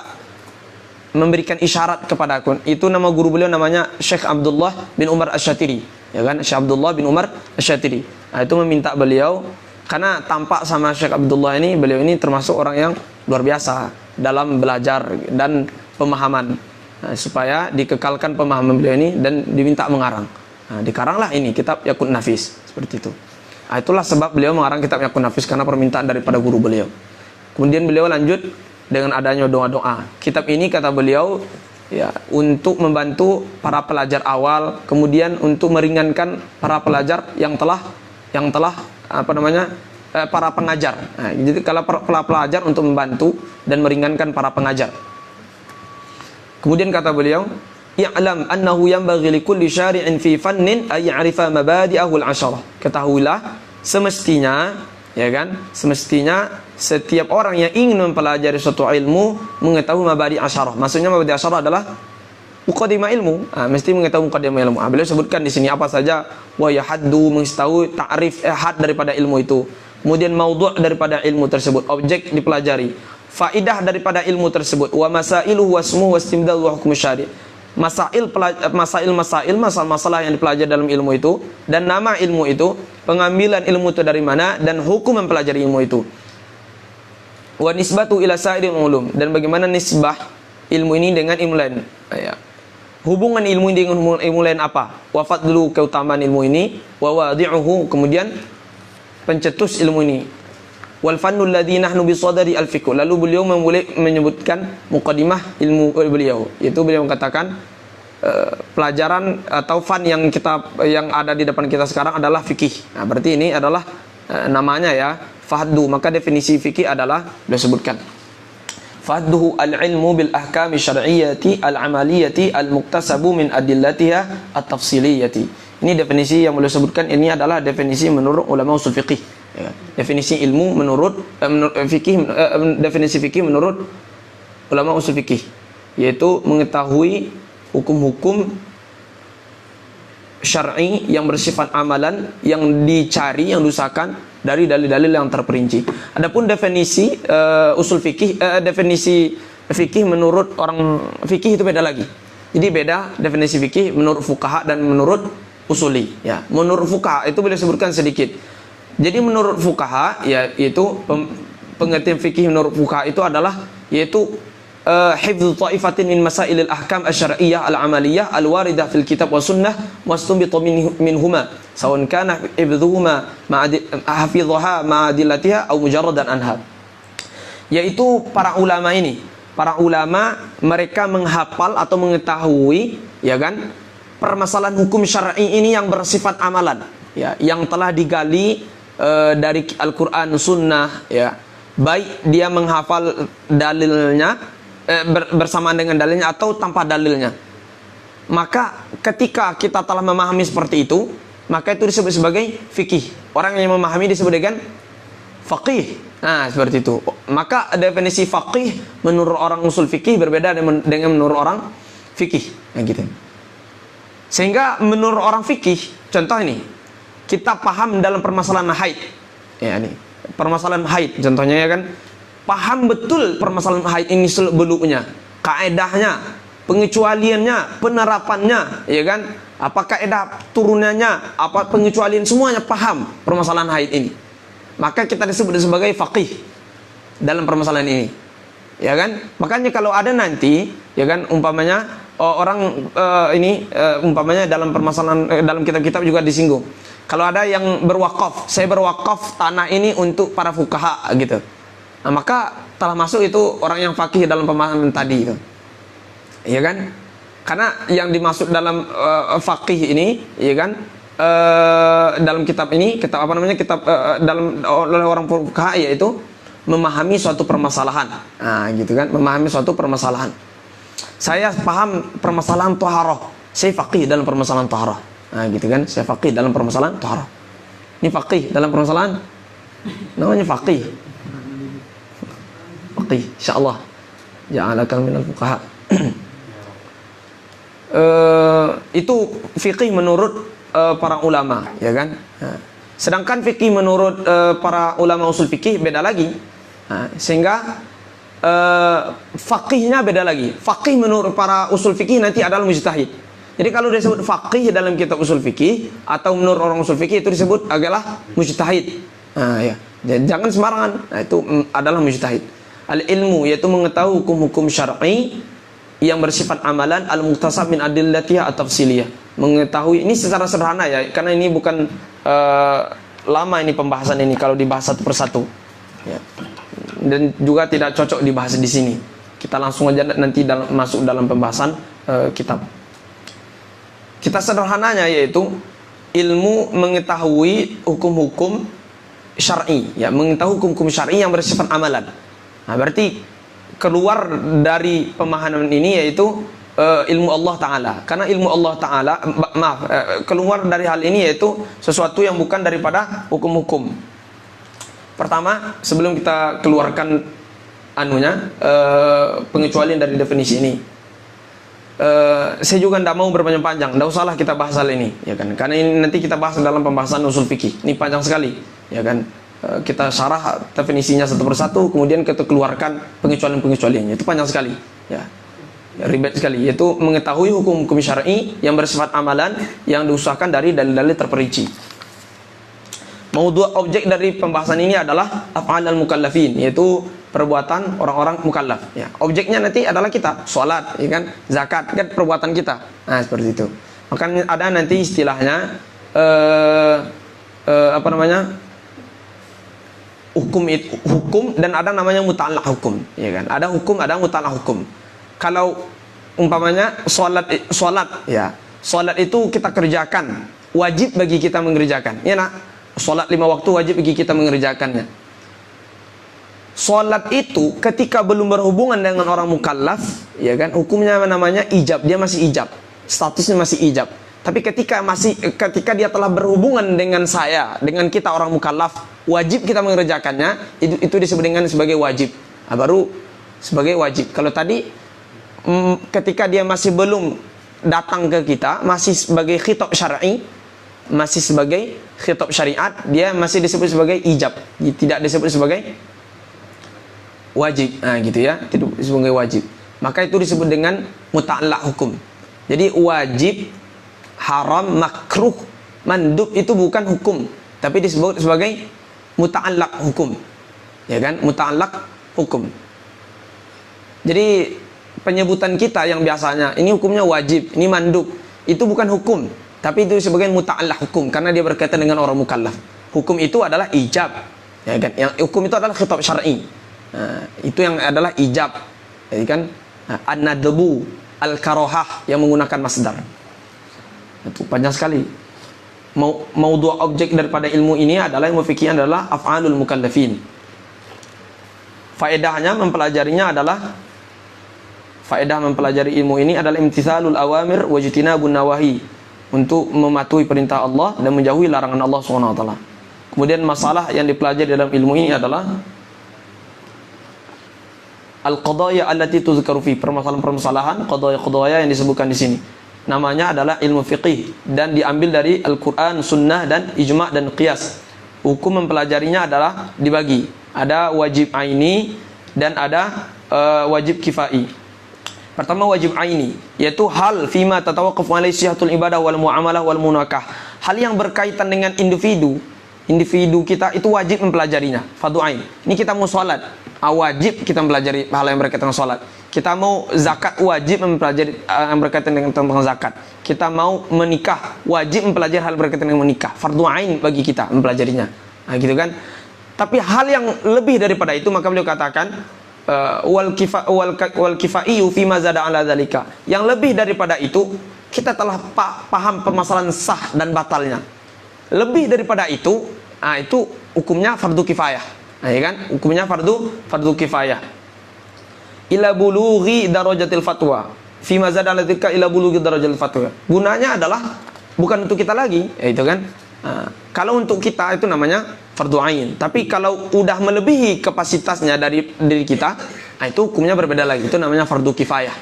Speaker 1: memberikan isyarat kepada aku. Itu nama guru beliau namanya Syekh Abdullah bin Umar Asy-Syatiri. Ya kan? Syekh Abdullah bin Umar Asy-Syatiri. Itu meminta beliau karena tampak sama Syekh Abdullah ini, beliau ini termasuk orang yang luar biasa dalam belajar dan pemahaman. Supaya dikekalkan pemahaman beliau ini dan diminta mengarang. Dikaranglah ini kitab Yaqut Nafis seperti itu. Itulah sebab beliau mengarang kitab Yaqut Nafis karena permintaan daripada guru beliau. Kemudian beliau lanjut dengan adanya doa-doa. Kitab ini kata beliau ya untuk membantu para pelajar awal, kemudian untuk meringankan para pelajar yang telah para pengajar. Jadi kalau para pelajar untuk membantu dan meringankan para pengajar. Kemudian kata beliau, "I'lam annahu yanbaghi likulli syari'in fi fannin ay ya'rifa mabadi'ahu al-'asharah." Ketahuilah semestinya, ya kan? Semestinya setiap orang yang ingin mempelajari suatu ilmu mengetahui mabadi' asyarah. Maksudnya mabadi' asyarah adalah muqaddimah ilmu. Mesti mengetahui muqaddimah ilmu. Beliau sebutkan di sini apa saja, wa yahaddu, mengetahui ta'rif had daripada ilmu itu. Kemudian maudhu' daripada ilmu tersebut, objek dipelajari. Faidah daripada ilmu tersebut, wa masailuhu wasmuhu wastimdad wa hukm syari'. Masalah yang dipelajari dalam ilmu itu dan nama ilmu itu, pengambilan ilmu itu dari mana dan hukum mempelajari ilmu itu. Wa nisbatu ila sa'iril ulum, dan bagaimana nisbah ilmu ini dengan ilmu lain. Hubungan ilmu ini dengan ilmu lain apa? Wa fadlu, keutamaan ilmu ini, wa wadi'uhu, kemudian pencetus ilmu ini. Wal fannul ladzi nahnu bi sadari al fiqh. Lalu beliau menyebutkan muqaddimah ilmu beliau. Itu beliau mengatakan pelajaran atau fan yang ada di depan kita sekarang adalah fikih. Berarti ini adalah namanya ya, fahdu. Maka definisi fikih adalah beliau sebutkan. Fahduhu al-ilmu bil ahkami syar'iyyati al-amaliyati al-muktasabu min adillatiha at-tafsiliyati. Ini definisi yang beliau sebutkan, ini adalah definisi menurut ulama usul fikih. Definisi ilmu menurut fikih, definisi fikih menurut ulama usul fikih, yaitu mengetahui hukum-hukum syar'i yang bersifat amalan, yang dicari, yang diusahakan dari dalil-dalil yang terperinci. Adapun definisi usul fikih, definisi fikih menurut orang fikih itu beda lagi. Jadi beda definisi fikih menurut fuqaha dan menurut usuli. Ya, menurut fuqaha itu boleh sebutkan sedikit. Jadi menurut fuqaha, yaitu pengertian fikih menurut fuqaha itu adalah yaitu hifdzu ta'ifatin min masailil ahkam asy-syar'iyyah al-amaliyah al-waridah fil kitab wa sunnah wastunbitu minhuma sawan kana hifdzuhuma hafidhaha ma'adillatiha aw mujarradan anha. Yaitu para ulama ini, para ulama mereka menghafal atau mengetahui, ya kan, permasalahan hukum syar'i ini yang bersifat amalan, ya, yang telah digali dari Al-Quran, Sunnah, ya, baik dia menghafal dalilnya bersamaan dengan dalilnya atau tanpa dalilnya. Maka ketika kita telah memahami seperti itu, maka itu disebut sebagai fikih. Orang yang memahami disebut dengan faqih. Nah, seperti itu. Maka definisi faqih menurut orang usul fikih berbeda dengan menurut orang fikih. Nah, gitu. Sehingga menurut orang fikih, contoh ini, kita paham dalam permasalahan haid, ya, ini permasalahan haid contohnya, ya kan, paham betul permasalahan haid ini seluk-beluknya, kaedahnya, pengecualiannya, penerapannya, ya kan, apa kaedah turunannya, apa pengecualian, semuanya paham permasalahan haid ini. maka kita disebut sebagai faqih dalam permasalahan ini. Ya kan? Makanya kalau ada nanti, ya kan, umpamanya orang umpamanya dalam permasalahan dalam kitab-kitab juga disinggung. Kalau ada yang berwakaf, saya berwakaf tanah ini untuk para fuqaha gitu. Nah, maka telah masuk itu orang yang faqih dalam pemahaman tadi itu. Ya kan? Karena yang dimaksud dalam faqih ini, ya kan? Dalam kitab ini, kitab apa namanya? Kitab dalam oleh orang fuqaha yaitu memahami suatu permasalahan. Nah, gitu kan? Memahami suatu permasalahan. Saya paham permasalahan taharah. Saya faqih dalam permasalahan taharah. Nah, gitu kan? Saya faqih dalam permasalahan taharah. Ini faqih dalam permasalahan namanya faqih. Faqih, insyaallah. Ja'alaka minal fuqaha. Itu fikih menurut para ulama, ya kan? Nah, sedangkan fikih menurut para ulama usul fikih beda lagi. Nah, sehingga faqihnya beda lagi. Faqih menurut para usul fikih nanti adalah mujtahid. Jadi kalau disebut faqih dalam kitab usul fikih atau menurut orang usul fikih itu disebut adalah mujtahid. Nah, ya. Jangan sembarangan. Nah, itu adalah mujtahid. Al-ilmu yaitu mengetahui hukum-hukum syar'i yang bersifat amalan, al-muqtasab min adillatiyah at-tafsiliyah. Mengetahui ini secara sederhana ya, karena ini bukan lama ini pembahasan ini kalau dibahas satu persatu. Ya. Dan juga tidak cocok dibahas di sini. Kita langsung aja nanti masuk dalam pembahasan kitab. Kita sederhananya yaitu ilmu mengetahui hukum-hukum syar'i, ya, mengetahui hukum-hukum syar'i yang bersifat amalan. Nah, berarti keluar dari pemahaman ini yaitu ilmu Allah Ta'ala. Karena ilmu Allah Ta'ala, keluar dari hal ini yaitu sesuatu yang bukan daripada hukum-hukum. Pertama, sebelum kita keluarkan pengecualian dari definisi ini, saya juga tidak mau berpanjang-panjang, tidak usahlah kita bahas hal ini, ya kan? Karena ini nanti kita bahas dalam pembahasan usul fikih. Ini panjang sekali, ya kan? Kita syarah definisinya satu persatu, kemudian kita keluarkan pengecualian-pengecualiannya. Itu panjang sekali, ya, ribet sekali. Yaitu mengetahui hukum-hukum syar'i yang bersifat amalan yang diusahakan dari dalil-dalil terperinci. Maudhu' objek dari pembahasan ini adalah af'alul mukallafin, yaitu perbuatan orang-orang mukallaf. Ya, objeknya nanti adalah kita, sholat, ya kan, zakat, kan perbuatan kita. Nah, seperti itu. Maka ada nanti istilahnya apa namanya? Hukum dan ada namanya muta'allaq hukum, ya kan? Ada hukum, ada muta'allaq hukum. Kalau umpamanya sholat, ya, sholat itu kita kerjakan, wajib bagi kita mengerjakan, ya nak? Sholat 5 waktu wajib bagi kita mengerjakannya. Sholat itu ketika belum berhubungan dengan orang mukallaf, ya kan, hukumnya namanya ijab, dia masih ijab, statusnya masih ijab. Tapi ketika dia telah berhubungan dengan dengan kita orang mukallaf, wajib kita mengerjakannya, itu disebut dengan sebagai wajib. Nah, baru sebagai wajib. Kalau tadi ketika dia masih belum datang ke kita, masih sebagai khitab syar'i, masih sebagai khitab syariat, dia masih disebut sebagai ijab, tidak disebut sebagai wajib. Nah, gitu ya, tidak sebagai wajib. Maka itu disebut dengan muta'allaq hukum. Jadi wajib, haram, makruh, mandub itu bukan hukum, tapi disebut sebagai muta'allaq hukum, ya kan, muta'allaq hukum. Jadi penyebutan kita yang biasanya ini hukumnya wajib, ini mandub, itu bukan hukum, tapi itu sebagai muta'allaq hukum karena dia berkaitan dengan orang mukallaf. Hukum itu adalah ijab, ya kan? Yang hukum itu adalah khitab syar'i. Nah, itu yang adalah ijab, ya kan? An-nadbu, al-karohah yang menggunakan masdar. Itu panjang sekali. Maudhu' objek daripada ilmu ini adalah ilmu fikih adalah af'alul mukallafin. Faedahnya mempelajari ilmu ini adalah imtithalul awamir wajtinabun nawahi, untuk mematuhi perintah Allah dan menjauhi larangan Allah SWT. Kemudian masalah yang dipelajari dalam ilmu ini adalah al-qadaya allati tuzkaru fi, permasalahan-permasalahan, qadaya-qadaya yang disebutkan di sini. Namanya adalah ilmu fiqih dan diambil dari Al-Quran, Sunnah, dan ijma' dan qiyas. Hukum mempelajarinya adalah dibagi. Ada wajib aini dan ada wajib kifai. Pertama wajib aini, yaitu hal fima tatawaqqafu alaihi sihhatul ibadah wal muamalah wal munakah. Hal yang berkaitan dengan individu individu kita itu wajib mempelajarinya, fardu ain. Ini kita mau sholat, wajib kita mempelajari hal yang berkaitan dengan sholat. Kita mau zakat, wajib mempelajari yang berkaitan dengan tentang zakat. Kita mau menikah, wajib mempelajari hal berkaitan dengan menikah, fardu ain bagi kita mempelajarinya. Nah, gitu kan. Tapi hal yang lebih daripada itu, maka beliau katakan wal kifaiyu fi ma zada ala dzalika. Yang lebih daripada itu, kita telah paham permasalahan sah dan batalnya. Lebih daripada itu, itu hukumnya fardu kifayah. Nah, ya kan? Hukumnya fardu kifayah. Ila bulughi darajatil fatwa. Fi ma zada ala dzalika ila bulughi darajatil fatwa. Gunanya adalah bukan untuk kita lagi, itu kan? Kalau untuk kita itu namanya fardu ain. Tapi kalau udah melebihi kapasitasnya dari diri kita, itu hukumnya berbeda lagi. Itu namanya fardu kifayah.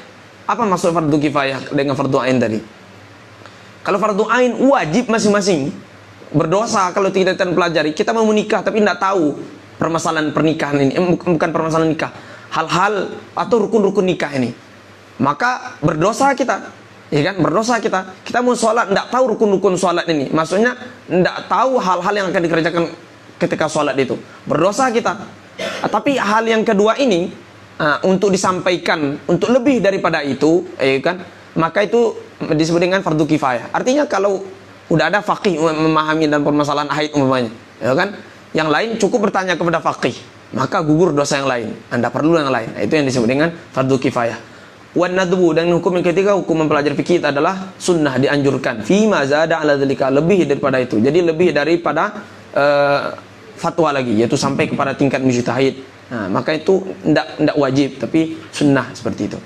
Speaker 1: Apa maksud fardu kifayah dengan fardu ain tadi? Kalau fardu ain wajib masing-masing. Berdosa kalau tidak kita pelajari. Kita mau menikah tapi tidak tahu permasalahan pernikahan ini. Bukan permasalahan nikah. Hal-hal atau rukun-rukun nikah ini. Maka berdosa kita. Ya kan, berdosa kita. Kita mau sholat, tidak tahu rukun-rukun sholat ini. Maksudnya, tidak tahu hal-hal yang akan dikerjakan ketika sholat itu. Berdosa kita. Tapi hal yang kedua ini, untuk disampaikan, untuk lebih daripada itu, ya kan, maka itu disebut dengan fardu kifayah. Artinya kalau udah ada faqih memahami dan permasalahan haid umpamanya, ya kan, yang lain cukup bertanya kepada faqih, maka gugur dosa yang lain. Anda perlu yang lain. Itu yang disebut dengan fardu kifayah. Wan nadbu, dan hukum yang ketiga, hukum mempelajari fikih adalah sunnah, dianjurkan. Fi ma zada ala dzalika, lebih daripada itu. Jadi lebih daripada fatwa lagi, yaitu sampai kepada tingkat mujtahid. Nah, maka itu tidak wajib, tapi sunnah seperti itu.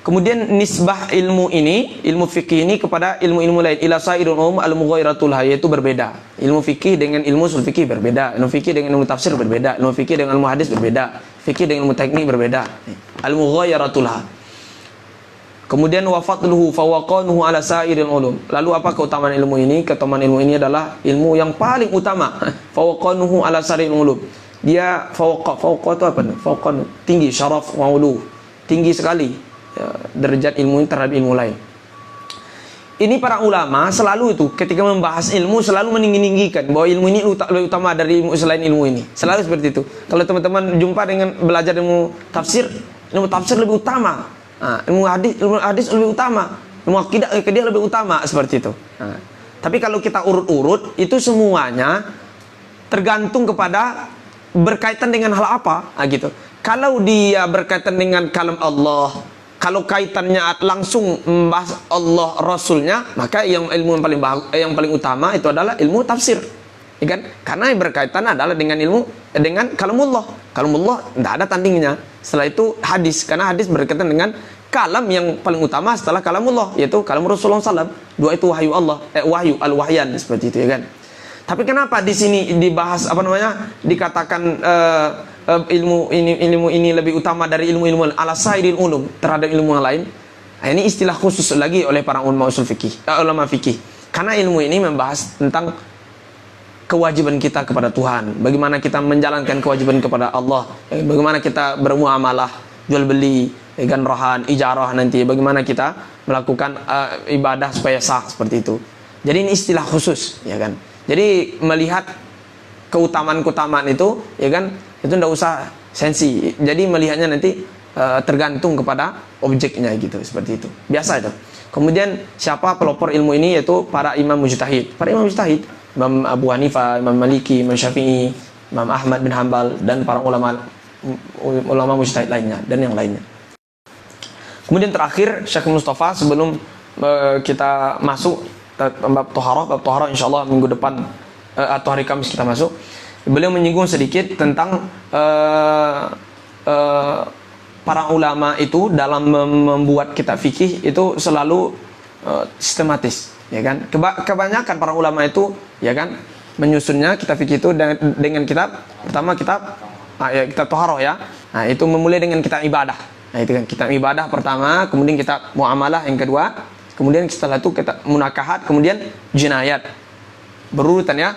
Speaker 1: Kemudian nisbah ilmu ini, ilmu fikih ini kepada ilmu-ilmu lain, ila sairul umum al-mughairatul, yaitu berbeda. Ilmu fikih dengan ilmu ushul fikih berbeda, ilmu fikih dengan ilmu tafsir berbeda, ilmu fikih dengan ilmu hadis berbeda, fikih dengan ilmu teknik berbeda. Al-mughairatul. Kemudian wafatluhu fawaqanuhu ala sairil ulum. Lalu apa keutamaan ilmu ini? Keutamaan ilmu ini adalah ilmu yang paling utama. Fawaqanuhu ala sairil ulum. Dia fawqa itu apa? Fawqan, tinggi, syaraf wa ulu. Tinggi sekali ya, derajat ilmu ini terhadap ilmu lain. Ini para ulama selalu itu ketika membahas ilmu selalu meninggi-ninggikan bahwa ilmu ini lebih utama dari ilmu selain ilmu ini. Selalu seperti itu. Kalau teman-teman jumpa dengan belajar ilmu tafsir lebih utama. Ilmu hadis lebih utama, ilmu akidah lebih utama, seperti itu. Tapi kalau kita urut-urut, itu semuanya tergantung kepada berkaitan dengan hal apa, gitu. Kalau dia berkaitan dengan kalam Allah, kalau kaitannya langsung membahas Allah Rasulnya, maka yang ilmu yang paling utama itu adalah ilmu tafsir, ya kan? Karena yang berkaitan adalah dengan dengan kalamullah. Kalamullah tidak ada tandingnya. Setelah itu hadis, karena hadis berkaitan dengan kalam yang paling utama setelah kalamullah, yaitu kalam Rasulullah SAW. Dua itu wahyu Allah, wahyu al-wahyan, seperti itu, ya kan? Tapi kenapa di sini dibahas dikatakan ilmu ini lebih utama dari ilmu ala sairil ulum terhadap ilmu yang lain? Nah, ini istilah khusus lagi oleh para ulama usul fikih, ulama fikih. Karena ilmu ini membahas tentang kewajiban kita kepada Tuhan, bagaimana kita menjalankan kewajiban kepada Allah, bagaimana kita bermuamalah, jual beli, dengan rohan, ijarah nanti, bagaimana kita melakukan ibadah supaya sah, seperti itu. Jadi ini istilah khusus, ya kan. Jadi melihat keutamaan itu, ya kan, itu tidak usah sensi. Jadi melihatnya nanti tergantung kepada objeknya, gitu, seperti itu. Biasa itu. Kemudian siapa pelopor ilmu ini, yaitu para imam mujtahid. Para imam mujtahid, Imam Abu Hanifah, Imam Maliki, Imam Syafi'i, Imam Ahmad bin Hanbal, dan para ulama mujtahid lainnya, dan yang lainnya. Kemudian terakhir, Syekh Mustafa sebelum kita masuk bab Toharoh, insyaallah minggu depan atau hari Kamis kita masuk, beliau menyinggung sedikit tentang para ulama itu dalam membuat kitab fikih itu selalu sistematis, ya kan? Kebanyakan para ulama itu, ya kan, menyusunnya kitab fikih itu dengan kitab pertama, kitab Toharoh, ya. Nah, itu memulai dengan kitab ibadah. Nah, itu kan kitab ibadah pertama, kemudian kitab muamalah yang kedua, kemudian setelah itu kitab munakahat, kemudian jinayat. Berurutan, ya.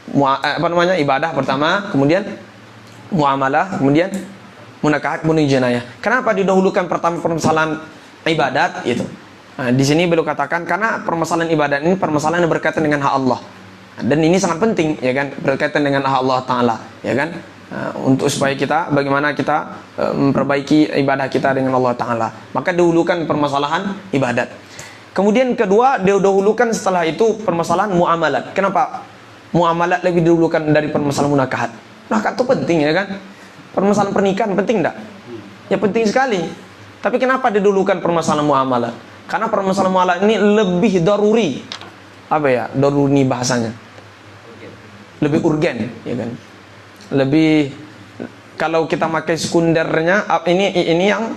Speaker 1: Ibadah pertama, kemudian muamalah, kemudian munakahat, kemudian jinayah. Kenapa didahulukan pertama permasalahan ibadat itu? Nah, di sini beliau katakan karena permasalahan ibadat ini permasalahan yang berkaitan dengan hak Allah. Dan ini sangat penting, ya kan, berkaitan dengan Allah Ta'ala, ya kan, untuk supaya kita, bagaimana kita memperbaiki ibadah kita dengan Allah Ta'ala. Maka dahulukan permasalahan ibadat. Kemudian kedua, didahulukan setelah itu permasalahan muamalat. Kenapa muamalat lebih didahulukan dari permasalahan munakahat? Munakahat itu penting, ya kan. Permasalahan pernikahan penting enggak? Ya penting sekali. Tapi kenapa didahulukan permasalahan muamalat? Karena permasalahan muamalat ini lebih daruri. Apa ya? Daruri bahasanya. Lebih urgen, ya kan. Lebih, kalau kita pakai sekundernya, ini yang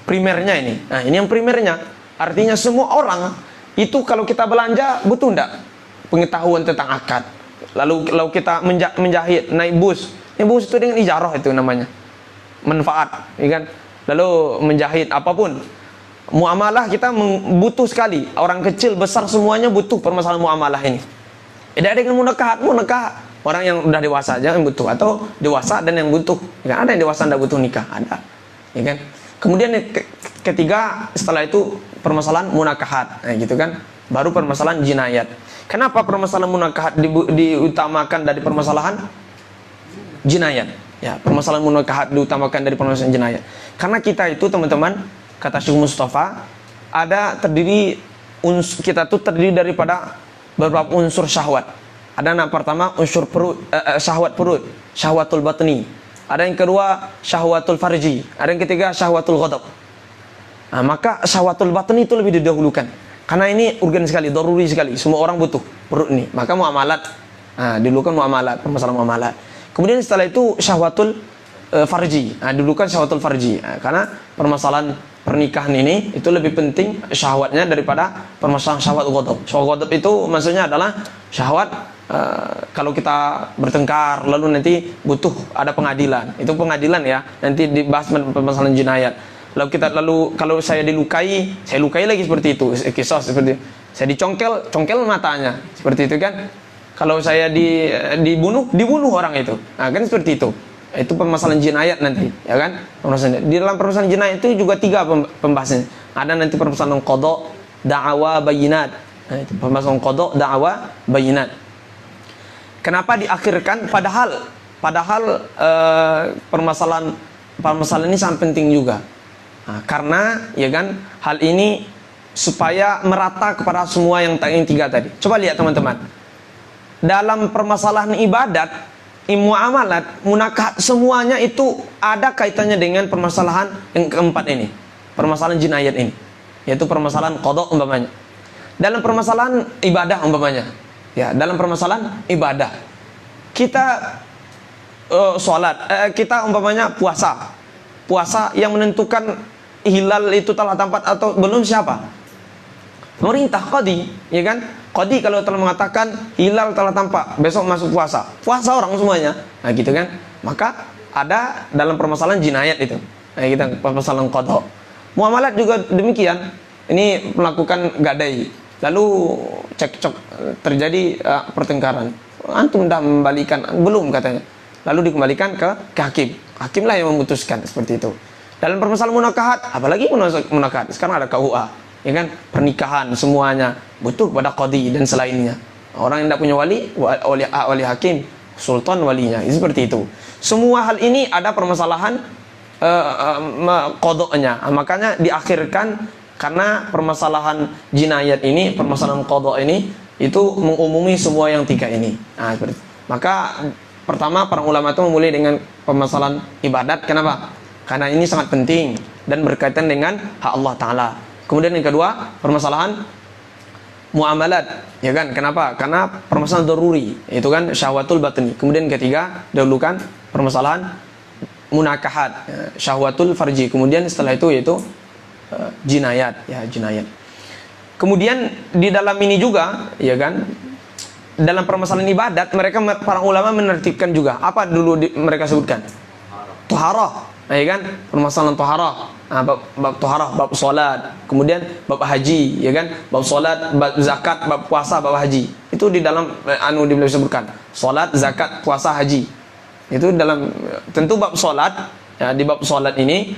Speaker 1: primernya ini. Nah, ini yang primernya. Artinya semua orang itu kalau kita belanja butuh enggak pengetahuan tentang akad. Lalu kalau kita menjahit, naik bus. Ini bus itu dengan ijarah itu namanya. Manfaat, ya kan. Lalu menjahit apapun. Muamalah kita butuh sekali. Orang kecil, besar semuanya butuh permasalahan muamalah ini. Tidak dengan munakahat. Orang yang udah dewasa aja yang butuh, atau dewasa dan yang butuh. Ya kan? Ada yang dewasa tidak butuh nikah, ada. Ya kan? Kemudian ketiga, setelah itu permasalahan munakahat, nah, gitu kan. Baru permasalahan jinayat. Kenapa permasalahan munakahat diutamakan dari permasalahan jinayat? Ya, permasalahan munakahat diutamakan dari permasalahan jinayat. Karena kita itu, teman-teman, kata Syekh Mustafa, kita tuh terdiri daripada beberapa unsur syahwat. Ada yang pertama unsur perut, syahwat perut, syahwatul batni. Ada yang kedua syahwatul farji. Ada yang ketiga syahwatul ghadab. Nah, maka syahwatul batni itu lebih didahulukan. Karena ini urgen sekali, daruri sekali. Semua orang butuh perut ini. Maka muamalat, didahulukan muamalat, permasalahan muamalat. Kemudian setelah itu syahwatul farji. Didahulukan syahwatul farji. Karena permasalahan pernikahan ini itu lebih penting syahwatnya daripada permasalahan syahwat ghadab. Syahwat ghadab itu maksudnya adalah syahwat kalau kita bertengkar lalu nanti butuh ada pengadilan. Itu pengadilan ya. Nanti dibahas permasalahan jinayat. Lalu kalau saya dilukai, saya lukai lagi seperti itu. Kisah seperti itu. Saya congkel matanya. Seperti itu kan. Kalau saya dibunuh orang itu. Nah, kan seperti itu. Itu permasalahan jinayat nanti, ya kan? Di dalam permasalahan jinayat itu juga 3 pembahasannya. Ada nanti permasalahan qada, da'wa, bayinat. Nah, itu permasalahan qada, da'wa, bayinat. Kenapa diakhirkan? Padahal permasalahan ini sangat penting juga. Nah, karena, ya kan, hal ini supaya merata kepada semua yang 3 tadi. Coba lihat teman-teman. Dalam permasalahan ibadat, muamalat, munakahat, semuanya itu ada kaitannya dengan permasalahan yang keempat ini, permasalahan jinayat ini, yaitu permasalahan qada umpamanya. Dalam permasalahan ibadah umpamanya, ya, dalam permasalahan ibadah kita sholat, kita umpamanya puasa yang menentukan hilal itu telah tampak atau belum siapa? Pemerintah, qadi, ya kan? Qadi kalau telah mengatakan hilal telah tampak, besok masuk puasa orang semuanya. Nah, gitu kan? Maka ada dalam permasalahan jinayat itu. Nah, kita permasalahan qada. Muamalat juga demikian. Ini melakukan gadai. Lalu cekcok, terjadi pertengkaran. Antum dah membalikan, belum katanya. Lalu dikembalikan ke hakim. Hakimlah yang memutuskan seperti itu. Dalam permasalahan munakahat, apalagi munakahat. Sekarang ada KUA. Ya kan, pernikahan semuanya butuh pada qadi dan selainnya. Orang yang tidak punya wali hakim, sultan walinya, seperti itu. Semua hal ini ada permasalahan qadanya. Makanya diakhirkan karena permasalahan jinayat ini, permasalahan qada ini itu mengumumi semua yang 3 ini. Nah, seperti itu. Maka pertama para ulama itu memulai dengan permasalahan ibadat. Kenapa? Karena ini sangat penting dan berkaitan dengan hak Allah Ta'ala. Kemudian yang kedua, permasalahan muamalat, ya kan? Kenapa? Karena permasalahan daruri, itu kan syahwatul batni. Kemudian ketiga, dahulukan permasalahan munakahat, syahwatul farji. Kemudian setelah itu yaitu jinayat, ya, jinayat. Kemudian di dalam ini juga, ya kan? Dalam permasalahan ibadat, para ulama menertibkan juga. Apa dulu mereka sebutkan? Taharah, ya kan? Permasalahan taharah. Nah, bab taharah, bab salat, kemudian bab haji, ya kan? Bab salat, bab zakat, bab puasa, bab haji. Itu di dalam disebutkan. Salat, zakat, puasa, haji. Itu dalam, tentu bab salat, ya, di bab salat ini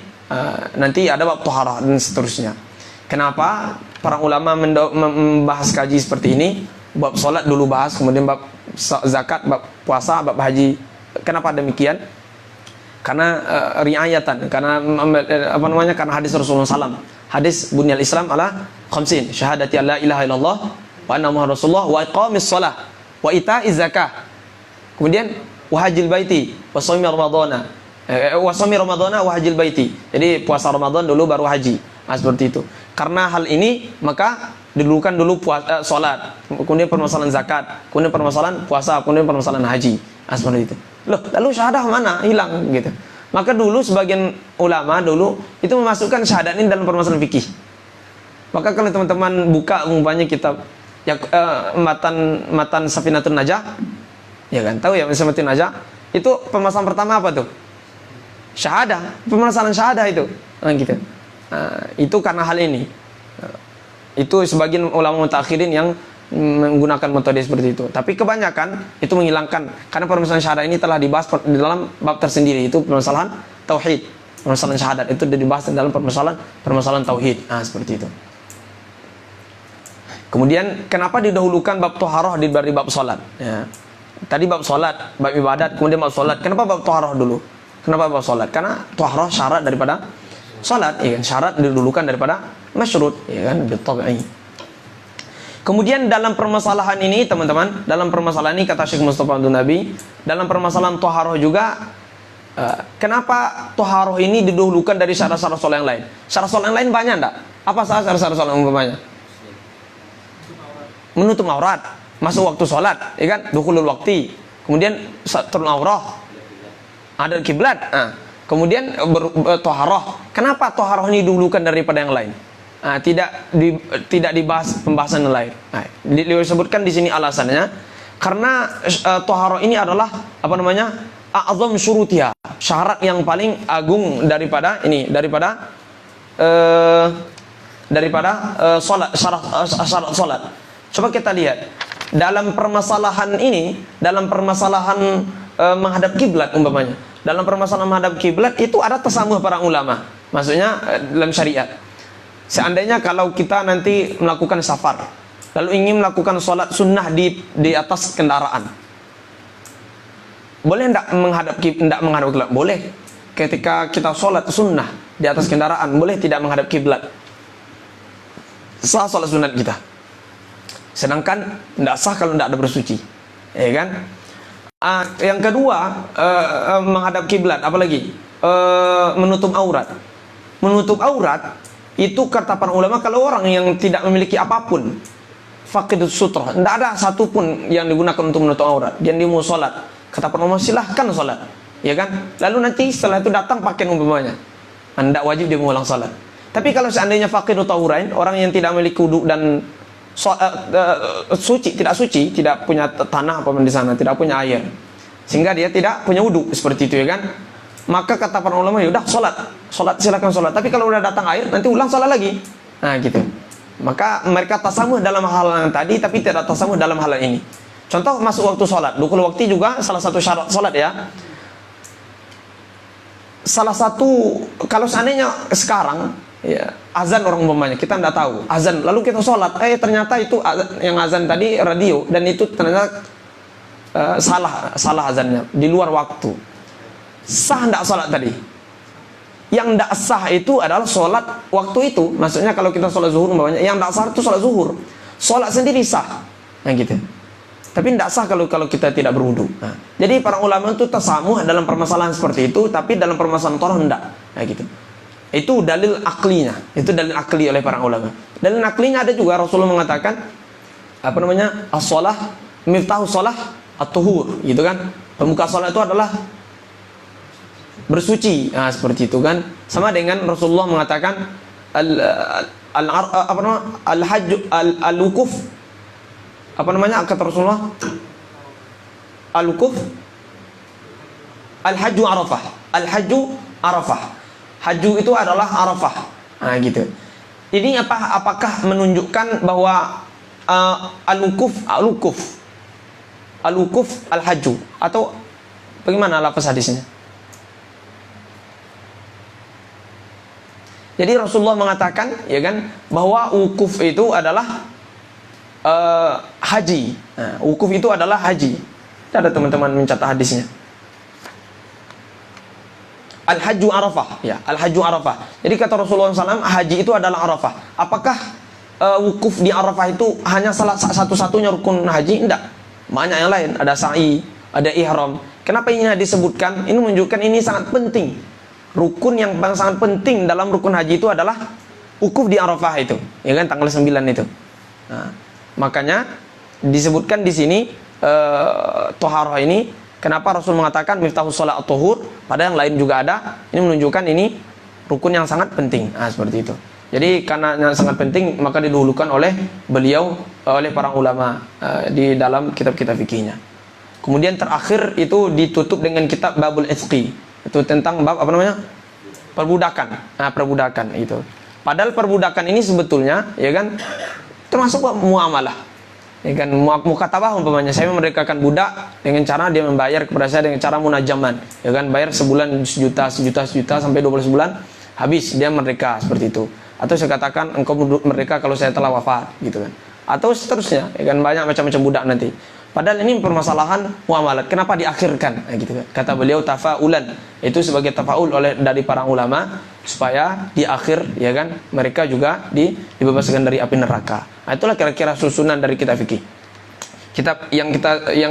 Speaker 1: nanti ada bab taharah dan seterusnya. Kenapa para ulama membahas kaji seperti ini? bab salat dulu bahas, kemudian bab zakat, bab puasa, bab haji. Kenapa demikian? Karena riayatan, karena apa namanya? Karena hadis Rasulullah SAW. Hadis bunyal Islam ala khamsin, syahadati alla ilaha illallah wa anna muhammadar rasulullah wa iqamis shalah wa ita'iz zakah. Kemudian wa hajjil baiti wa shaumi ramadhana. Wa shaumi ramadhana wa hajjil baiti. Jadi puasa Ramadan dulu baru haji. Nah, seperti itu. Karena hal ini maka didulukan dulu salat, kemudian permasalahan zakat, kemudian permasalahan puasa, kemudian permasalahan haji. Nah, seperti itu. Loh, lalu syahadah mana? Hilang gitu. Maka dulu sebagian ulama dulu itu memasukkan syahadat ini dalam permasalahan fikih. Maka kalau teman-teman buka umpamanya kitab ya, matan Safinatun Najah, ya kan, tahu ya Safinatun Najah, itu permasalahan pertama apa tuh? Syahadah, permasalahan syahadah itu. Nah, gitu. Nah, itu karena hal ini. Itu sebagian ulama mutakhirin yang menggunakan metode seperti itu. Tapi kebanyakan itu menghilangkan, karena permasalahan syahadat ini telah dibahas di dalam bab tersendiri, itu permasalahan tauhid. Permasalahan syahadat itu dibahas dalam permasalahan tauhid. Nah, seperti itu. Kemudian kenapa didahulukan bab toharoh dibanding bab salat? Ya. Tadi bab salat, bab ibadat, kemudian bab salat. Kenapa bab toharoh dulu? Kenapa bab salat? Karena toharoh syarat daripada salat, ya kan? Syarat didahulukan daripada masyrut, ya kan? Bitabi'i. Kemudian dalam permasalahan ini teman-teman, dalam permasalahan ini kata Syekh Mustafa Abdul Nabi, dalam permasalahan toharoh juga, kenapa toharoh ini didahulukan dari syarat-syarat sholat yang lain? Syarat-syarat yang lain banyak enggak? Apa syarat-syarat sholat umpamanya? Menutup aurat, masuk waktu sholat, ya kan? Dukhulul waqti, kemudian satrul aurah, ada kiblat, kemudian toharoh. Kenapa toharoh ini didahulukan daripada yang lain? Tidak dibahas pembahasan yang lain. Disebutkan di sini alasannya karena toharoh ini adalah apa namanya, a'zam syurutiha, syarat yang paling agung daripada syarat salat. Coba kita lihat dalam permasalahan ini, dalam permasalahan menghadap kiblat umpamanya, dalam permasalahan menghadap kiblat itu ada tasamuh para ulama, maksudnya dalam syariat. Seandainya kalau kita nanti melakukan safar, lalu ingin melakukan sholat sunnah di atas kendaraan, boleh tidak menghadap kiblat? Boleh. Ketika kita sholat sunnah di atas kendaraan, boleh tidak menghadap kiblat? Sah sholat sunat kita. Sedangkan tidak sah kalau tidak ada bersuci, ya kan? Yang kedua, menghadap kiblat, apalagi menutup aurat. Menutup aurat itu kata para ulama, kalau orang yang tidak memiliki apapun, faqidus sutrah, tidak ada satupun yang digunakan untuk menutup aurat, dia mau sholat, kata para ulama silahkan sholat, ya kan? Lalu nanti setelah itu datang pakaian umpamanya, tidak wajib dia mengulang sholat. Tapi kalau seandainya faqidut tahurain, orang yang tidak memiliki wudu dan tidak suci, tidak punya tanah apa di sana, tidak punya air, sehingga dia tidak punya wudu seperti itu, ya kan? Maka kata para ulama, ya udah sholat silakan sholat. Tapi kalau udah datang air, nanti ulang sholat lagi. Nah gitu. Maka mereka tasamuh dalam hal yang tadi, tapi tidak tasamuh dalam hal ini. Contoh masuk waktu sholat, dukul waktu juga salah satu syarat sholat, ya. Salah satu, kalau seandainya sekarang, ya, azan orang umpamanya, kita tidak tahu azan, lalu kita sholat, ternyata itu yang azan tadi radio, dan itu ternyata salah azannya, di luar waktu. Sah tidak sholat tadi? Yang tidak sah itu adalah sholat waktu itu. Maksudnya kalau kita sholat zuhur umpamanya, yang tidak sah itu sholat zuhur. Sholat sendiri sah, yang gitu. Tapi tidak sah kalau kita tidak berwudu. Nah, jadi para ulama itu tasamuh dalam permasalahan seperti itu, tapi dalam permasalahan toharoh tidak, nah, gitu. Itu dalil aklinya, itu dalil akli oleh para ulama. Dalil aklinya ada juga, Rasulullah mengatakan apa namanya, as-shalah miftahu shalah at-tuhur, gitu kan. Pembuka sholat itu adalah bersuci. Nah, seperti itu kan. Sama dengan Rasulullah mengatakan al-wukuf, apa namanya kata Rasulullah, al-wukuf al-hajju arafah. Al-hajju arafah. Haju itu adalah arafah. Nah, gitu. Ini apakah menunjukkan bahwa al-wukuf al-hajju, atau bagaimana lafaz hadisnya? Jadi Rasulullah mengatakan, ya kan, bahwa wukuf itu adalah haji. Nah, wukuf itu adalah haji. Ada teman-teman mencatat hadisnya. Al-Hajju Arafah, ya, Al-Hajju Arafah. Jadi kata Rasulullah SAW, haji itu adalah Arafah. Apakah wukuf di Arafah itu hanya salah satu-satunya rukun haji? Enggak. Banyak yang lain, ada sa'i, ada ihram. Kenapa ini disebutkan? Ini menunjukkan ini sangat penting. Rukun yang sangat penting dalam rukun haji itu adalah wukuf di Arafah itu, ya kan, tanggal 9 itu. Nah, makanya disebutkan di sini toharoh ini. Kenapa Rasul mengatakan miftahus sholat at-tuhur, padahal yang lain juga ada. Ini menunjukkan ini rukun yang sangat penting. Nah, seperti itu. Jadi karena yang sangat penting, maka didahulukan oleh beliau, oleh para ulama di dalam kitab-kitab fikihnya. Kemudian terakhir itu ditutup dengan kitab Babul Itqi. Itu tentang bab apa namanya? Perbudakan. Nah, perbudakan itu. Padahal perbudakan ini sebetulnya, ya kan, termasuk muamalah. Ya kan, mukatabah umpamanya, saya memerdekakan budak dengan cara dia membayar kepada saya dengan cara munajaman, ya kan, bayar sebulan sejuta sampai 12 bulan habis dia merdeka, seperti itu. Atau saya katakan engkau merdeka kalau saya telah wafat, gitu kan. Atau seterusnya, ya kan, banyak macam-macam budak nanti. Padahal ini permasalahan muamalat. Kenapa diakhirkan? Nah, gitu kan. Kata beliau tafaulan, itu sebagai tafaul dari para ulama supaya di akhir, ya kan, mereka juga dibebaskan dari api neraka. Nah, itulah kira-kira susunan dari kitab fikih. Kitab yang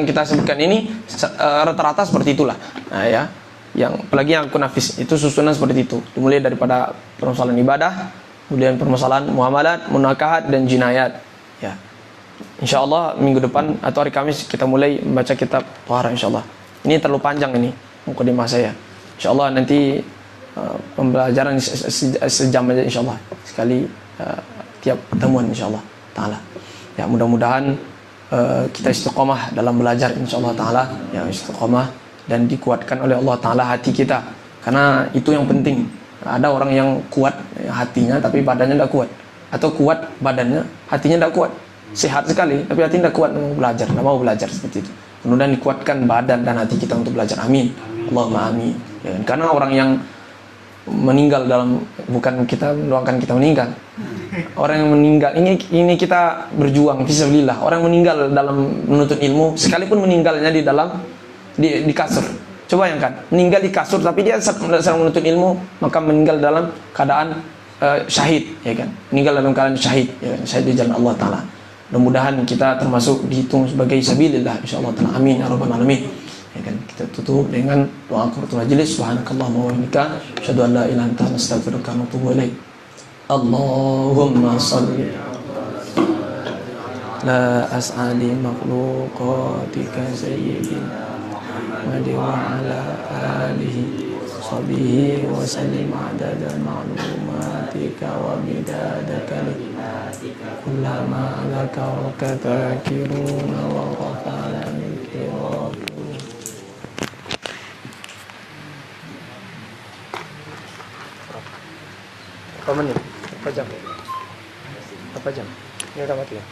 Speaker 1: kita sebutkan ini rata-rata seperti itulah. Nah, ya. Yang apalagi yang kunafis itu susunan seperti itu. Dimulai daripada permasalahan ibadah, kemudian permasalahan muamalat, munakahat dan jinayat. Ya. InsyaAllah minggu depan atau hari Kamis kita mulai membaca kitab Tohara, insyaAllah. Ini terlalu panjang ini mukadimah saya. InsyaAllah nanti pembelajaran sejam aja insyaAllah. Sekali tiap pertemuan insyaAllah ta'ala. Ya, mudah-mudahan kita istiqomah dalam belajar insyaAllah ta'ala. Ya, istiqomah dan dikuatkan oleh Allah ta'ala hati kita. Karena itu yang penting. Ada orang yang kuat hatinya tapi badannya tidak kuat. Atau kuat badannya, hatinya tidak kuat. Sehat sekali, tapi hati tidak kuat tidak mau belajar seperti itu. Mudah-mudahan dikuatkan badan dan hati kita untuk belajar. Amin. Allahumma amin. Ya, karena orang yang meninggal dalam, bukan kita mendoakan kita meninggal. Orang yang meninggal ini kita berjuang fisabilillah. Orang yang meninggal dalam menuntut ilmu, sekalipun meninggalnya di kasur. Coba bayangkan, meninggal di kasur tapi dia sedang menuntut ilmu, maka meninggal dalam keadaan syahid, ya kan? Meninggal dalam keadaan syahid, ya kan? Syahid di jalan Allah Ta'ala. Mudah-mudahan kita termasuk dihitung sebagai sabilillah insyaallah ta'ala. Amin ya rabbal alamin. Ya kan, kita tutup dengan doa kafaratul majlis. Subhanakallahumma wa bihamdika asyhadu an la ilaha illa anta astaghfiruka wa atubu ilaik. Allahumma shalli la as'ali makhluqatika sayyidina Muhammad wa ala alihi sahbihi wa sallim adada ma'lumatika wa midada kalimatika kullama laka wa katakiruna wa ghafala mikiratu. Berapa menit? Berapa jam? Berapa jam? Ini udah mati ya?